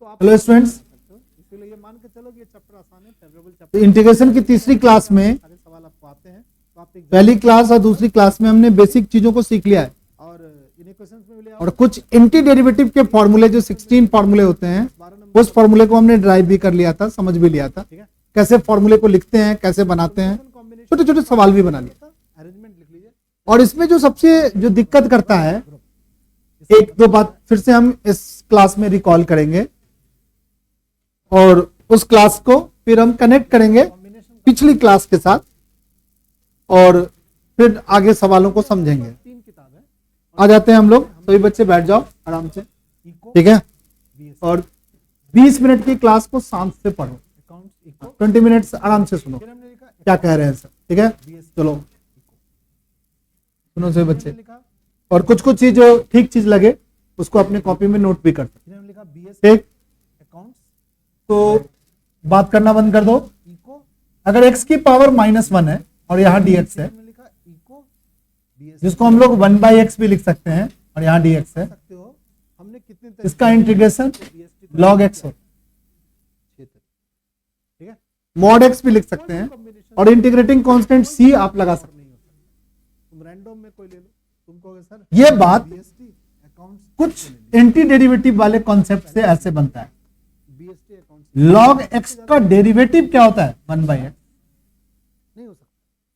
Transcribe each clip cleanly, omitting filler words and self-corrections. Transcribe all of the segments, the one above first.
Hello students, इसलिए ये मान के चलो कि ये चैप्टर आसान है, फेवरेबल तो चैप्टर। इंटीग्रेशन की तीसरी क्लास में सारे सवाल आपको आते हैं, तो आप पहली क्लास और दूसरी क्लास में हमने बेसिक चीजों को सीख लिया है और इन्हीं क्वेश्चंस में मिले और कुछ एंटी डेरिवेटिव के फॉर्मूले जो 16 फॉर्मूले होते हैं उस फॉर्मूले को हमने ड्राइव भी कर लिया था, समझ भी लिया था कैसे फॉर्मूले को लिखते हैं, कैसे बनाते हैं, छोटे छोटे सवाल भी बना लिया। अरेंजमेंट लिख लीजिए। और इसमें जो सबसे जो दिक्कत करता है, एक दो बात फिर से हम इस क्लास में रिकॉल करेंगे और उस क्लास को फिर हम कनेक्ट करेंगे पिछली क्लास के साथ और फिर आगे सवालों को समझेंगे। 3 किताब है आ जाते हैं हम लोग, सभी बच्चे बैठ जाओ आराम से, ठीक है। और 20 मिनट की क्लास को शांत से पढ़ो, अकाउंट्स इको 20 मिनट आराम से सुनो फिर हमने लिखा क्या कह रहे हैं सर, ठीक है। चलो सुनो सभी बच्चे, लिखा और कुछ कुछ चीज जो ठीक चीज लगे उसको अपने कॉपी में नोट भी कर सकते, फिर हमने लिखा बीएस ठीक। अकाउंट्स तो बात करना बंद कर दो। इको अगर x की पावर -1 है और यहाँ dx है, हमने लिखा इको बीएस जिसको हम लोग 1/x भी लिख सकते हैं और यहाँ dx है, सकते हो। हमने कितने इसका इंटीग्रेशन बीएसटी log x हो, ठीक है। mod x भी लिख सकते हैं और इंटीग्रेटिंग कांस्टेंट c आप लगा सकते हैं। नहीं हो सकता, तुम रैंडम में कोई ले लो, तुम कहोगे सर ये बात बीएसटी अकाउंट्स कुछ एंटी डेरिवेटिव वाले कॉन्सेप्ट से ऐसे बनता है। बीएसटी अकाउंट्स log x का डेरिवेटिव क्या होता है 1/x, नहीं हो सकता।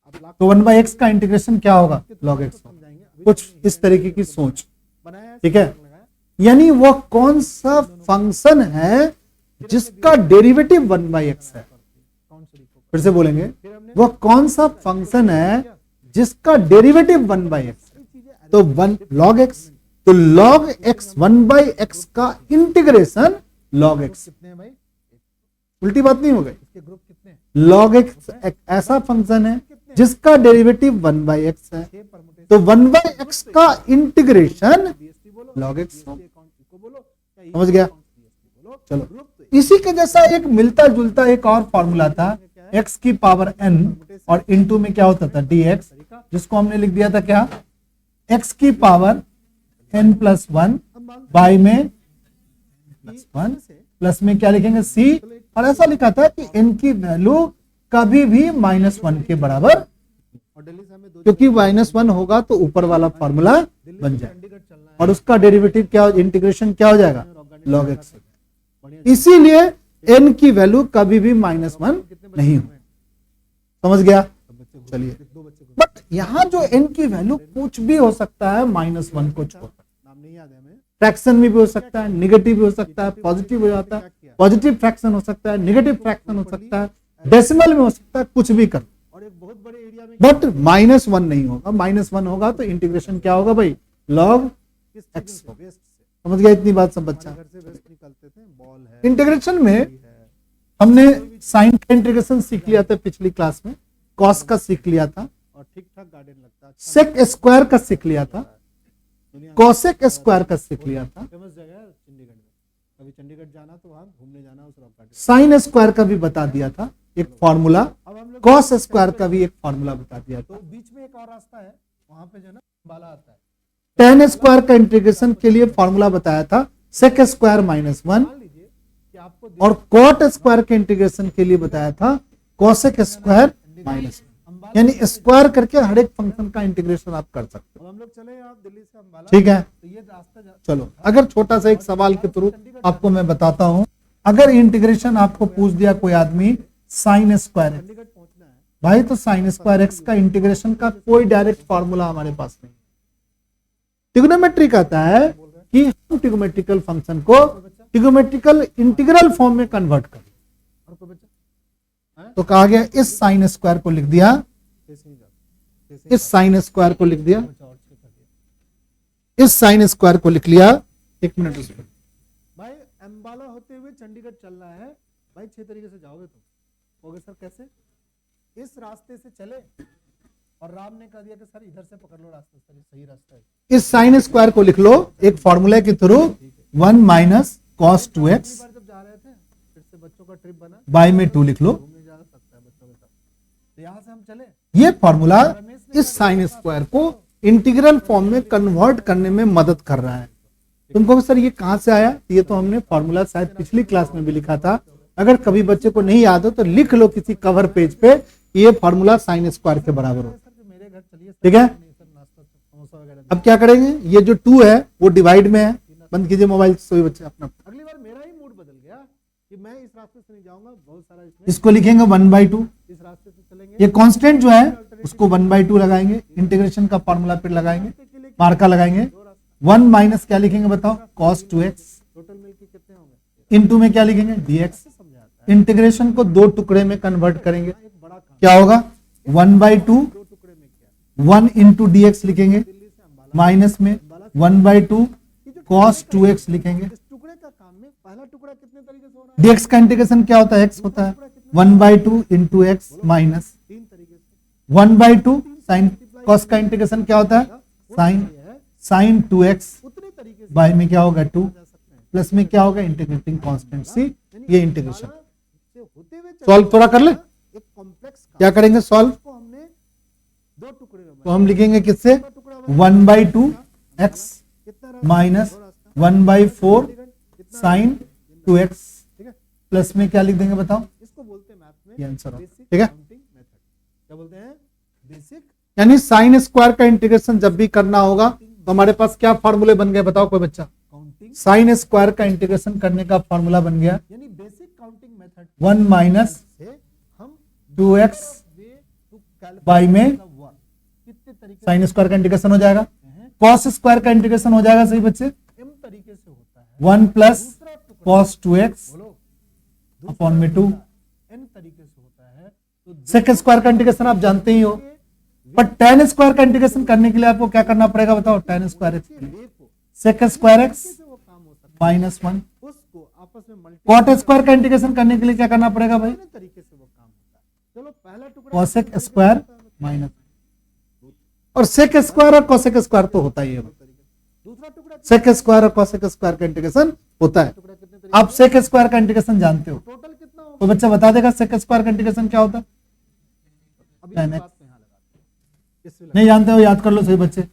आप लाख तो 1/x का इंटीग्रेशन क्या होगा log x होगा। समझाएंगे, अभी कुछ इस तरीके की सोच, बनाया है, ठीक है। लगाया। यानी वह कौन सा फंक्शन है जिसका डेरिवेटिव 1/x है, कौन सी इको फिर से बोलेंगे, फिर हमने वह कौन सा फंक्शन है जिसका डेरिवेटिव 1/x है, तो 1 log x, तो log x 1/x का इंटीग्रेशन log x। कितने हैं भाई? उल्टी बात नहीं हो गई। इसके ग्रुप कितने हैं? log x एक ऐसा फंक्शन है जिसका डेरिवेटिव 1/x है, 6 परमुटेशन। तो 1/x का इंटीग्रेशन बीएसटी बोलो, log x बीएसटी अकाउंट इको बोलो, या समझ गया। बीएसटी बोलो। चलो ग्रुप तो इसी के जैसा एक मिलता जुलता एक और फॉर्मूला था, x की पावर n और इनटू में क्या होता था dx, जिसको हमने लिख दिया था क्या, x की पावर n+1 बाई में +1 प्लस में क्या लिखेंगे c, और ऐसा लिखा था कि n की वैल्यू कभी भी -1 के बराबर, और दिल्ली से हमें 2 क्योंकि -1 होगा तो ऊपर वाला फॉर्मूला बन जाए चंडीगढ़ चलना है। और उसका डेरिवेटिव क्या, इंटीग्रेशन क्या हो जाएगा log x। बढ़िया इसीलिए n की वैल्यू कभी भी -1 नहीं हो, समझ गया। चलिए, 2 बच्चे को बट यहाँ जो n की वैल्यू कुछ भी हो सकता है -1 को छोड़, नाम नहीं याद है हमें। फ्रैक्शन में भी हो सकता है, निगेटिव भी हो सकता है, पॉजिटिव हो जाता है, पॉजिटिव फ्रैक्शन हो सकता है, निगेटिव फ्रैक्शन हो सकता है, डेसिमल में हो सकता है, कुछ भी कर, और एक बहुत बड़े एरिया में बट -1 नहीं होगा। -1 होगा तो इंटीग्रेशन क्या होगा भाई, log किस x चीज़ से? होगा। वेस्ट से। समझ गया इतनी बात सब बच्चा। घर से वेस्ट निकलते थे, बॉल है, इंटीग्रेशन में है। हमने साइन का इंटीग्रेशन सीख लिया था पिछली क्लास में, कॉस का सीख लिया था, और ठीक ठाक गार्डन लगता है। सेक स्क्वायर का सीख लिया था, कोसेक स्क्वायर का सीख लिया था, फेमस जगह है चंडीगढ़ में। कभी चंडीगढ़ जाना तो वहां घूमने जाना उस रॉक गार्डन। साइन स्क्वायर का भी बता दिया था एक फॉर्मूला, अब हम लोग कॉस स्क्वायर का भी एक फॉर्मूला बता दिया तो था, बीच में एक और रास्ता है, वहां पे जो है ना बाला आता है। टेन स्क्वायर का इंटीग्रेशन के लिए फॉर्मूला बताया था सेक स्क्वायर -1, मान लीजिए कि आपको और कॉट स्क्वायर के इंटीग्रेशन के लिए बताया था कोसेक स्क्वायर -1। यानी स्क्वायर करके हर एक फंक्शन का इंटीग्रेशन आप कर सकते अब हम लोग चले आप दिल्ली से अम्बाला, हो, ठीक है। तो ये रास्ता चलो अगर छोटा सा एक सवाल के थ्रू आपको मैं बताता हूं, अगर इंटीग्रेशन आपको पूछ दिया कोई आदमी साइन स्क्वायर चंडीगढ़ पहुंचना है। भाई, तो साइन स्क्वायर एक्स का इंटीग्रेशन का कोई डायरेक्ट फॉर्मूला हमारे पास नहीं। ट्रिग्नोमेट्री कहता है कि हम ट्रिग्नोमेट्रिकल फंक्शन को ट्रिग्नोमेट्रिकल इंटीग्रल फॉर्म में कन्वर्ट करें, और कोई बच्चा तो कहा गया इस साइन स्क्वायर को लिख दिया, कैसे नहीं जाता, इस साइन स्क्वायर को लिख दिया, बच्चा और छह कर दिया। इस साइन स्क्वायर को लिख लिया। एक मिनट उसमें भाई अम्बाला होते हुए चंडीगढ़ चलना है भाई, 6 तरीके से जाओगे तुम। होगे सर कैसे? इस रास्ते से चले और राम ने कह दिया कि सर इधर से पकड़ लो रास्ता, सर ये सही रास्ता है। इस साइन स्क्वायर को लिख लो एक फॉर्मूला के थ्रू, 1 - cos 2x पिछली बार जब जा रहे थे फिर से बच्चों का ट्रिप बना, बाई में 2 लिख लो। घूमने जा सकता है बच्चों के साथ, तो यहाँ से हम चले। ये फॉर्मूला इस साइन स्क्वायर को इंटीग्रल फॉर्म में कन्वर्ट करने में मदद कर रहा है। तुमको सर ये कहाँ से आया, ये तो हमने फॉर्मूला शायद पिछली क्लास में भी लिखा था, अगर कभी बच्चे को नहीं याद हो तो लिख लो किसी कवर पेज पे, ये फॉर्मूला साइन स्क्वायर के बराबर हो, ठीक है। अब क्या करेंगे, ये जो 2 है वो डिवाइड में है, बंद कीजिए मोबाइल सभी बच्चे अपना। अगली बार मेरा ही मूड बदल गया कि मैं इस रास्ते से नहीं जाऊंगा, बहुत सारा इसमें इसको लिखेंगे 1/2, इस रास्ते से चलेंगे। ये कांस्टेंट जो है उसको 1/2 लगाएंगे, इंटीग्रेशन का फॉर्मूला फिर लगाएंगे, मार्का लगाएंगे, 1 माइनस क्या लिखेंगे बताओ, cos 2x, टोटल मिलके कितने होंगे, इनटू में क्या लिखेंगे dx, समझाता इंटीग्रेशन को 2 टुकड़े में कन्वर्ट करेंगे, है एक बड़ा काम, क्या होगा 1/2, 2 टुकड़े में क्या 1 इंटू dx लिखेंगे, माइनस में 1/2 cos 2x लिखेंगे, इस टुकड़े का काम में पहला टुकड़ा कितने तरीके से हो रहा है, dx का इंटीग्रेशन क्या होता है, x होता है, 1/2 इंटू एक्स माइनस 3 तरीके से 1/2 साइन, cos का इंटीग्रेशन क्या होता है, साइन 2x उतने तरीके से बाय में क्या होगा 2, जा सकते हैं। प्लस में क्या होगा इंटीग्रेटिंग कांस्टेंट सी, ये इंटीग्रेशन से होते हुए सॉल्व थोड़ा कर ले, एक कॉम्प्लेक्स क्या करेंगे सॉल्व, को हमने 2 टुकड़े में तो हम लिखेंगे किससे, टुकड़ा 1/2 x कितना माइनस 1/4 साइन 2x, ठीक है, प्लस में क्या लिख देंगे बताओ, इसको बोलते हैं मैथ में ये आंसर हो, बेसिक ठीक है। काउंटिंग मेथड, क्या बोलते हैं, बेसिक यानी साइन स्क्वायर का इंटीग्रेशन जब भी करना होगा तो हमारे पास क्या फॉर्मूले बन गए बताओ कोई बच्चा, काउंटिंग, साइन स्क्वायर का इंटीग्रेशन करने का फॉर्मूला बन गया यानी बेसिक काउंटिंग मेथड 1 माइनस से हम 2x way to calculate by में वर्क कितने तरीके साइन स्क्वायर का इंटीग्रेशन हो जाएगा, से हैं, cos स्क्वायर का इंटीग्रेशन हो जाएगा, सही बच्चे, m तरीके से होता है, 1 प्लस दूसरा टुकड़ा cos 2x बोलो अपॉन में 2, n तरीके से होता है, तो सेक स्क्वायर का इंटीग्रेशन आप जानते ही हो, पर tan स्क्वायर का इंटीग्रेशन करने के लिए आपको क्या करना पड़ेगा बताओ, tan स्क्वायर एक्स वे को सेक स्क्वायर एक्स से वो काम हो सकता है, -1, उसको आपस में मल्टी cot स्क्वायर का इंटीग्रेशन करने के लिए क्या करना पड़ेगा भाई, कितने तरीके से वो काम होता है। चलो पहला टुकड़ा cosec स्क्वायर माइनस, और सेक स्क्वायर और cosec स्क्वायर तो होता ही है, दूसरा टुकड़ा सेक स्क्वायर और cosec स्क्वायर का इंटीग्रेशन होता है, टुकड़ा कितने तरीके आप सेक स्क्वायर का इंटीग्रेशन जानते हो, टोटल कितना होगा, तो बच्चा बता देगा सेक स्क्वायर का इंटीग्रेशन क्या होता है, अभी tan इस x। बात पे यहाँ लगाते हैं, इससे नहीं जानते हो याद कर लो सही बच्चे,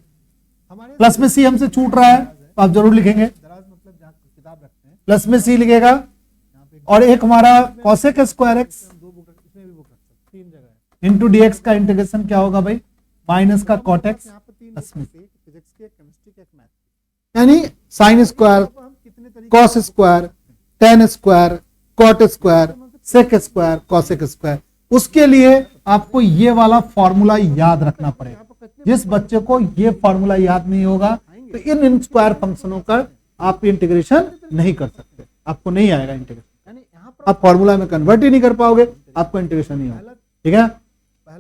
हमारे प्लस में सी हमसे छूट रहा है तो आप जरूर लिखेंगे, दराज मतलब जहाँ किताब रखते हैं प्लस में सी लिखेगा, यहाँ पे और एक हमारा cosec स्क्वायर एक्स हम 2 बुक इसमें भी बुक रख सकते हैं, 3 जगह है, इंटू dx का इंटीग्रेशन क्या होगा भाई, माइनस का cot x यहाँ पे 3 प्लस में, फिजिक्स के, केमिस्ट्री के, एक मैथ, यानी साइन स्क्वायर, तो हम कितने तरीके cos square, tan square, cot square, sec square, cosec square, उसके लिए आपको ये वाला फॉर्मूला याद रखना पड़ेगा, जिस बच्चे को ये फॉर्मूला याद नहीं होगा तो इन स्क्वायर फंक्शनों का आप इंटीग्रेशन नहीं कर सकते, आपको नहीं आएगा इंटीग्रेशन, यानी यहाँ पर आप फॉर्मूला में कन्वर्ट ही नहीं कर पाओगे, आपको इंटीग्रेशन नहीं होगा, ठीक है,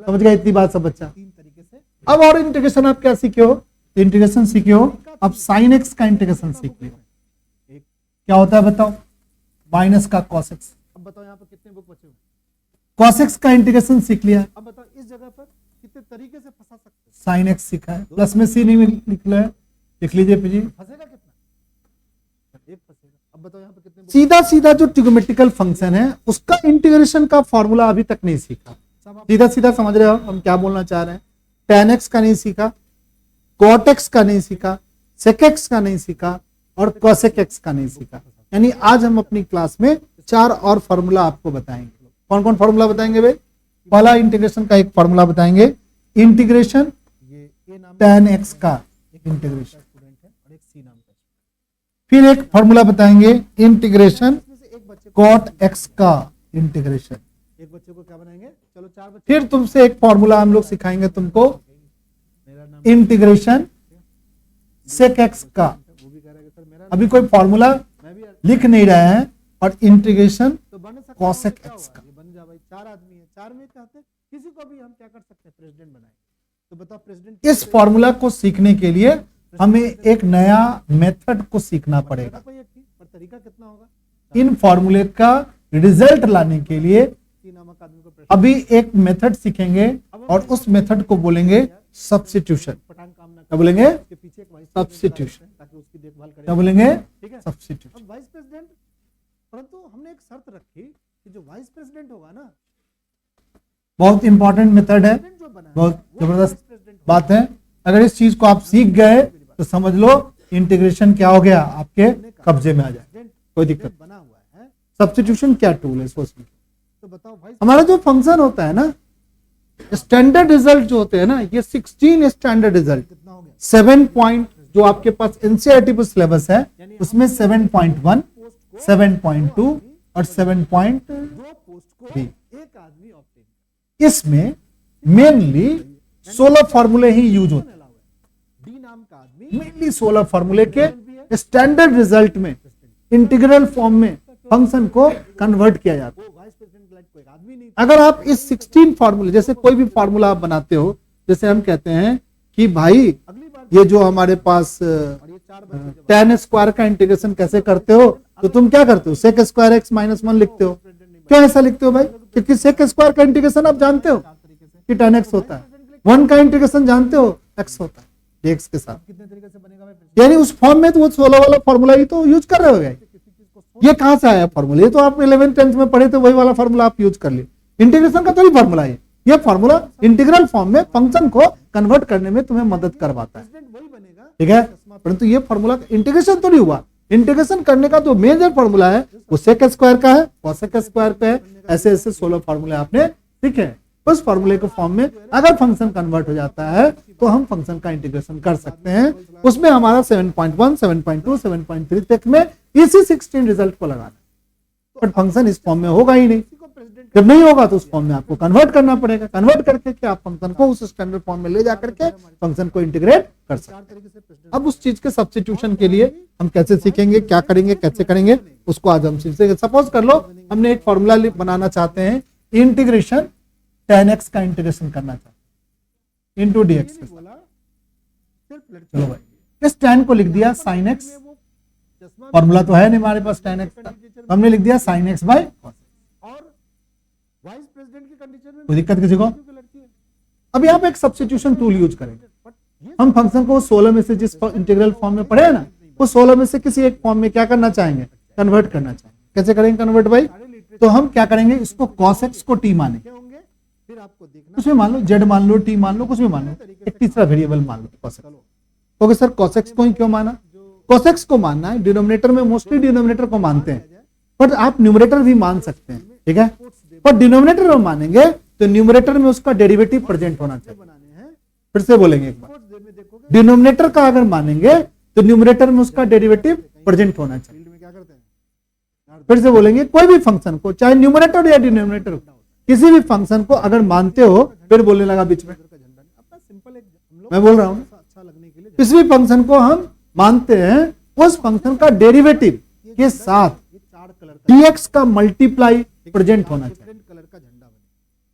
समझ गया इतनी बात सब बच्चा। 3 तरीके से अब और इंटीग्रेशन आप क्या सीखे हो, इंटीग्रेशन सीखे हो, अब साइन एक्स का इंटीग्रेशन सीख लियो, एक, क्या होता है बताओ, माइनस का cos x, अब बताओ यहाँ पर कितने बुक बचे हुए, cos x का इंटीग्रेशन सीख लिया, अब बताओ इस जगह पर कितने तरीके से फंसा सकते हैं, साइन एक्स सीखा है, प्लस में सी नहीं निकला है, लिख लीजिए पीजी, फंसेगा कितना, एक फंसेगा, अब बताओ यहाँ पर कितने बुक, सीधा सीधा जो ट्रिग्नोमेट्रिकल फंक्शन है उसका इंटीग्रेशन का फॉर्मूला अभी तक नहीं सीखा, सब आप सीधा सीधा समझ रहे हो हम क्या बोलना चाह रहे हैं, tan x का नहीं सीखा, cot x का नहीं सीखा, sec x का नहीं सीखा, और cosec x का नहीं सीखा, यानी आज हम अपनी क्लास में 4 और फॉर्मूला आपको बताएंगे, कौन कौन फॉर्मूला बताएंगे भाई, पहला इंटीग्रेशन का एक फॉर्मूला बताएंगे, इंटीग्रेशन ये ए नाम tan x का इंटीग्रेशन, स्टूडेंट है और एक सी नाम का, फिर एक फॉर्मूला बताएंगे इंटीग्रेशन इसमें से एक बच्चे को, cot x का इंटीग्रेशन, एक बच्चे को क्या बनाएंगे, चलो 4 बच्चे, फिर तुमसे एक फॉर्मूला हम लोग सिखाएंगे तुमको मेरा नाम इंटीग्रेशन sec x का, वो भी कह रहा है कि सर मेरा अभी कोई फॉर्मूला मैं भी लिख नहीं रहे हैं, और इंटीग्रेशन तो बन सकता है, cosec क्या x हुआ? ये बन जा भाई, 4 आदमी है, 4 में चाहते हैं किसी को भी हम क्या कर सकते हैं, प्रेसिडेंट बनाएंगे, तो बताओ प्रेसिडेंट इस फॉर्मूला को सीखने के लिए हमें एक नया मेथड को सीखना पड़ेगा, पर तरीका कितना होगा, इन फॉर्मूले का रिजल्ट लाने के लिए 3 नामक आदमी को प्रेसिडेंट, अभी एक मेथड सीखेंगे और उस मेथड को बोलेंगे सब्स्टिट्यूशन, पठान काम ना क्या बोलेंगे, उसके पीछे एक वाइस सब्स्टिट्यूशन, ताकि उसकी देखभाल करे, क्या बोलेंगे, ठीक है, सब्स्टिट्यूशन, अब वाइस प्रेसिडेंट, परंतु हमने एक शर्त रखी कि जो वाइस प्रेसिडेंट होगा ना, बहुत इंपॉर्टेंट मेथड है, प्रेसिडेंट जो बना है, बहुत वो जबरदस्त वाइस प्रेसिडेंट बात है, अगर इस चीज को आप सीख गए तो समझ लो इंटीग्रेशन क्या हो गया, आपके कब्जे में आ जाए, कोई दिक्कत। बना हुआ है सब्स्टिट्यूशन क्या टूल है सोचने, तो बताओ भाई हमारा जो फंक्शन होता है ना, स्टैंडर्ड रिजल्ट जो होते हैं ना, ये 16 स्टैंडर्ड रिजल्ट, कितना हो गया 7 पॉइंट जो आपके पास एनसीईआरटी पर सिलेबस है उसमें 7.1, 7.2 और 7.3, दो पोस्ट को एक आदमी ऑब्टेन इसमें मेनली 16 फॉर्मूले ही यूज होते हैं। डी नाम का आदमी मेनली 16 फॉर्मूले के स्टैंडर्ड रिजल्ट में इंटीग्रल फॉर्म में फंक्शन को कन्वर्ट किया जाता है। वो वाइस प्रेसिडेंट लाइक कोई आदमी नहीं अगर आप इस 16 फॉर्मूले, जैसे कोई भी फॉर्मूला आप बनाते हो, जैसे हम कहते हैं कि भाई अगली बार ये जो हमारे पास और ये 4 बच्चे जब tan स्क्वायर का इंटीग्रेशन कैसे करते हो, तो तुम क्या करते हो, sec स्क्वायर x माइनस 1 लिखते हो। क्यों ऐसा लिखते हो भाई, क्योंकि sec स्क्वायर का इंटीग्रेशन आप जानते हो कि tan x होता है, 1 का इंटीग्रेशन जानते हो x होता है dx के साथ, कितने तरीके से बनेगा भाई यानी उस फॉर्म में तो वो 16 वाला फॉर्मूला ही तो यूज कर रहे हो गए। ये कहां से आया फॉर्मूला, ये तो आप 11th 10th में पढ़े थे, वही वाला फॉर्मूला आप यूज कर लिए। इंटीग्रेशन का तो ही फॉर्मूला है ये फॉर्मूला इंटीग्रल फॉर्म में फंक्शन को कन्वर्ट करने में तुम्हें मदद करवाता है, प्रेसिडेंट वही बनेगा ठीक है। परंतु ये फॉर्मूला इंटीग्रेशन तो नहीं हुआ, इंटीग्रेशन करने का जो मेजर फॉर्मूला है वो सेक स्क्वायर का है, कॉसेक स्क्वायर पे है, ऐसे ऐसे 16 फॉर्मूले आपने सीखे हैं। उस फॉर्मूले के फॉर्म में अगर फंक्शन कन्वर्ट हो जाता है तो हम फंक्शन का इंटीग्रेशन कर सकते हैं। उसमें हमारा 7.1, 7.2, 7.3 तक में इसी 16 रिजल्ट को लगाना, बट फंक्शन इस फॉर्म में होगा ही नहीं। जब नहीं होगा तो उस फॉर्म में आपको कन्वर्ट करना पड़ेगा, कन्वर्ट करके के आप फंक्शन को उस स्टैंडर्ड फॉर्म में ले जाकर के फंक्शन को इंटीग्रेट कर सकते हैं। अब उस चीज के सब्स्टिट्यूशन के लिए हम कैसे सीखेंगे, क्या करेंगे, कैसे करेंगे, उसको आज हम सीखेंगे। सपोज कर लो हमने एक फॉर्मूला बनाना चाहते हैं, इंटीग्रेशन tan x का इंटीग्रेशन करना चाहते हैं इंटू डी एक्स के साथ। बोला सिर्फ लड़की चलो भाई, इस tan को लिख दिया sin x, चश्मा फॉर्मूला तो है नहीं हमारे पास tan x का, तो हमने लिख दिया sin x बाय cos। और वाइस प्रेसिडेंट की कंडीशन में कोई दिक्कत किसी को? क्योंकि लड़की है अब यहाँ पे एक सब्स्टिट्यूशन टूल यूज करेंगे। हम फंक्शन को 16 में से जिस इंटीग्रल फॉर्म में पढ़े हैं ना, वो 16 में से किसी एक फॉर्म में क्या करना चाहेंगे, कन्वर्ट करना चाहेंगे। कैसे करेंगे कन्वर्ट भाई, तो हम क्या करेंगे, इसको cos x को t माने, क्या होंगे फिर आपको देखना कुछ भी मान लो, z मान लो, t मान लो, कुछ भी मान लो, एक तीसरा वेरिएबल मान लो cos x। Okay sir, cos x को ही क्यों माना, cos x को मानना है, डिनोमिनेटर में मोस्टली डिनोमिनेटर को मानते हैं, बट आप न्यूमरेटर भी मान सकते हैं, ठीक है। पर डिनोमिनेटर में मानेंगे तो न्यूमरेटर में उसका डेरिवेटिव प्रेजेंट होना चाहिए। बनाने हैं फिर से बोलेंगे एक बार, कोर्स में देखोगे डिनोमिनेटर का अगर मानेंगे तो न्यूमरेटर में उसका डेरिवेटिव प्रेजेंट होना चाहिए। फील्ड में क्या करते हैं फिर से बोलेंगे, कोई भी फंक्शन को, चाहे न्यूमरेटर या डिनोमिनेटर, किसी भी फंक्शन को अगर मानते हो, फिर बोलने लगा बीच में, का झंडा नहीं अपना सिंपल एक हम लोग मैं बोल रहा हूं, अच्छा लगने के लिए किसी भी फंक्शन को हम मानते हैं, उस फंक्शन का डेरिवेटिव के साथ ये 4 कलर का dx का मल्टीप्लाई प्रेजेंट होना चाहिए। डिफरेंट कलर का झंडा बने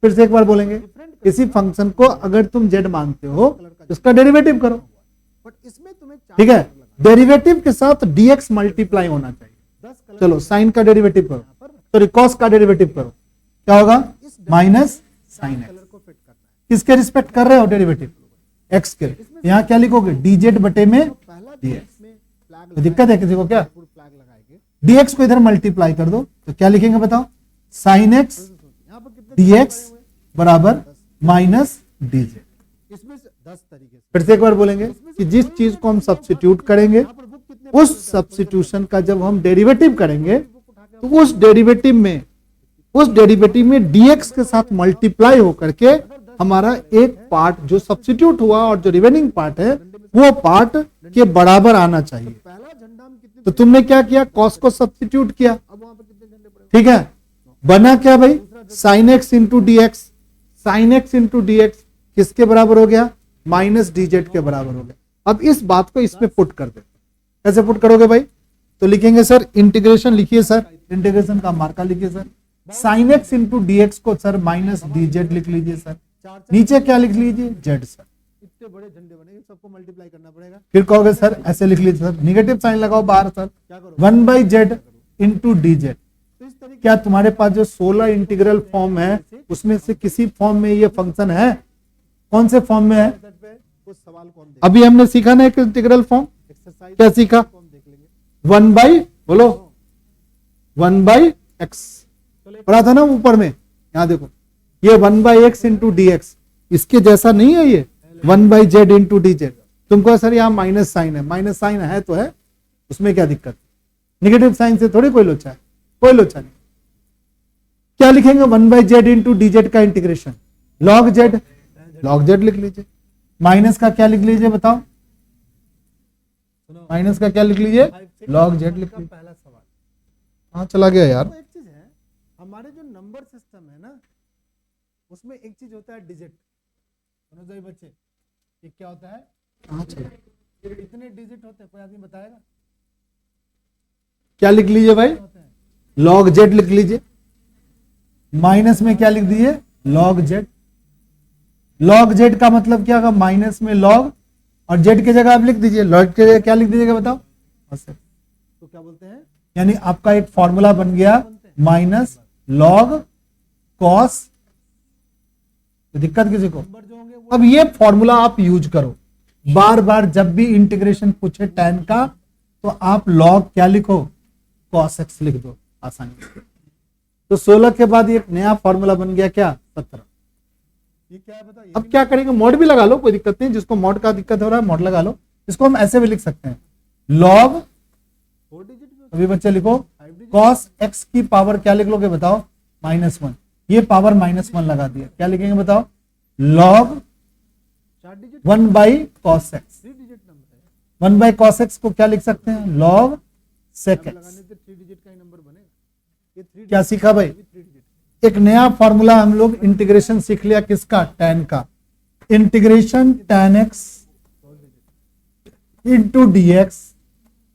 फिर से एक बार बोलेंगे, किसी फंक्शन को अगर तुम z मानते हो तो उसका डेरिवेटिव करो, बट इसमें तुम्हें 4 ठीक है। डेरिवेटिव के साथ dx मल्टीप्लाई होना चाहिए। 10 कलर चलो साइन का डेरिवेटिव करो, सॉरी cos का डेरिवेटिव करो, क्या होगा, माइनस साइन x। कलर को फिट करना है। किसके रिस्पेक्ट कर रहे हो डेरिवेटिव, x के। यहाँ क्या लिखोगे, dz बटे में पहला dx। इसमें फ्लैग तो दिक्कत है किसी को क्या, फ्लैग लगाएंगे dx को इधर मल्टीप्लाई कर दो तो क्या लिखेंगे बताओ, साइन x यहाँ पर कितने dx बराबर माइनस dz। इसमें से 10 तरीके से फिर से एक बार बोलेंगे कि जिस चीज को हम सब्स्टिट्यूट करेंगे, यहाँ पर बुक कितने उस सब्स्टिट्यूशन का जब हम डेरिवेटिव करेंगे तो उस डेरिवेटिव में dx के साथ मल्टीप्लाई होकर के हमारा एक पार्ट जो सब्स्टिट्यूट हुआ और जो रिमेनिंग पार्ट है वो पार्ट के बराबर आना चाहिए। पहला झंडा हम कितने तो तुमने क्या किया, cos को सब्स्टिट्यूट किया, अब वहां पर कितने झंडे पड़े ठीक है। बना क्या भाई, sin x into d x, sine x into d x किसके बराबर हो गया, माइनस dz के बराबर हो गया। अब इस बात को इसमें पुट कर दे, कैसे पुट करोगे भाई, तो लिखेंगे सर इंटीग्रेशन, लिखिए सर इंटीग्रेशन का मार्का लिखिए sir, sine x into d x को सर माइनस dz लिख लीजिए सर, नीचे क्या लिख लीजिए z सर। इतने बड़े झंडे बनेंगे, सबको मल्टीप्लाई करना पड़ेगा। फिर कहोगे सर ऐसे लिख लीजिए सर, निगेटिव साइन लगाओ बाहर सर, क्या करो 1/z इंटू dz। तो इस तरीके क्या तुम्हारे पास जो 16 इंटीग्रल फॉर्म है उसमें से किसी फॉर्म में ये फंक्शन है, कौन से फॉर्म में है, पे कुछ सवाल को हम देख अभी हमने सीखा ना एक इंटीग्रल फॉर्म, एक्सरसाइज क्या सीखा, को हम देख लेंगे। 1 बाई बोलो 1/x पढ़ा था ना ऊपर में, यहाँ देखो ये 1/x इंटू डी एक्स, इसके जैसा नहीं है ये 1/z इंटू डी जेड, तुमको सर यहाँ माइनस साइन है, माइनस साइन है तो है, उसमें क्या दिक्कत, नेगेटिव साइन से थोड़ी कोई लोचा है, कोई लोचा नहीं। क्या लिखेंगे 1/z इंटू dz का इंटीग्रेशन, log z लिख लीजिए। माइनस का क्या लिख लीजिए बताओ, माइनस का क्या लिख लीजिए, log z लिख लीजिए। पहला सवाल, हाँ चला गया यार। तो एक चीज है, हमारे जो नंबर सिस्टम है ना, उसमें एक चीज होता है डिजिट। समझ गए बच्चे, ये क्या होता है, हाँ चला, कितने डिजिट होते हैं, कोई आदमी बताएगा? क्या लिख लीजिए भाई, होते हैं log z लिख लीजिए। माइनस में क्या लिख दिए, log z। log z का मतलब क्या होगा, माइनस में log और z की जगह आप लिख दीजिए, log की जगह क्या लिख दीजिएगा बताओ, तो क्या बोलते हैं, यानी आपका एक फॉर्मूला बन गया माइनस log cos। दिक्कत किसी को? नंबर जो होंगे वो अब ये फॉर्मूला आप यूज करो बार बार, जब भी इंटीग्रेशन पूछे tan का तो आप log क्या लिखो, cos x लिख दो आसानी से। तो 16 के बाद एक नया फॉर्मूला बन गया क्या, 17। ये क्या है बताइए। अब क्या करेंगे, मोड भी लगा लो, कोई दिक्कत नहीं, जिसको मोड का दिक्कत हो रहा है मोड लगा लो। इसको हम ऐसे भी लिख सकते हैं, log, 4 डिजिट में अभी बच्चे लिखो 5 डिजिट, cos x की पावर क्या लिख लोगे बताओ, -1। ये पावर -1 लगा दिया, क्या लिखेंगे बताओ, log 4 digit 1/cos x। 3 digit number है, 1/cos x को क्या लिख सकते हैं, log sec x। लगाने से 3 डिजिट का ही नंबर बनेगा। ये 3 क्या सीखा भाई, 3 डिजिट, एक नया फॉर्मूला हम लोग इंटीग्रेशन सीख लिया, किसका, tan का। Integration tan x into dx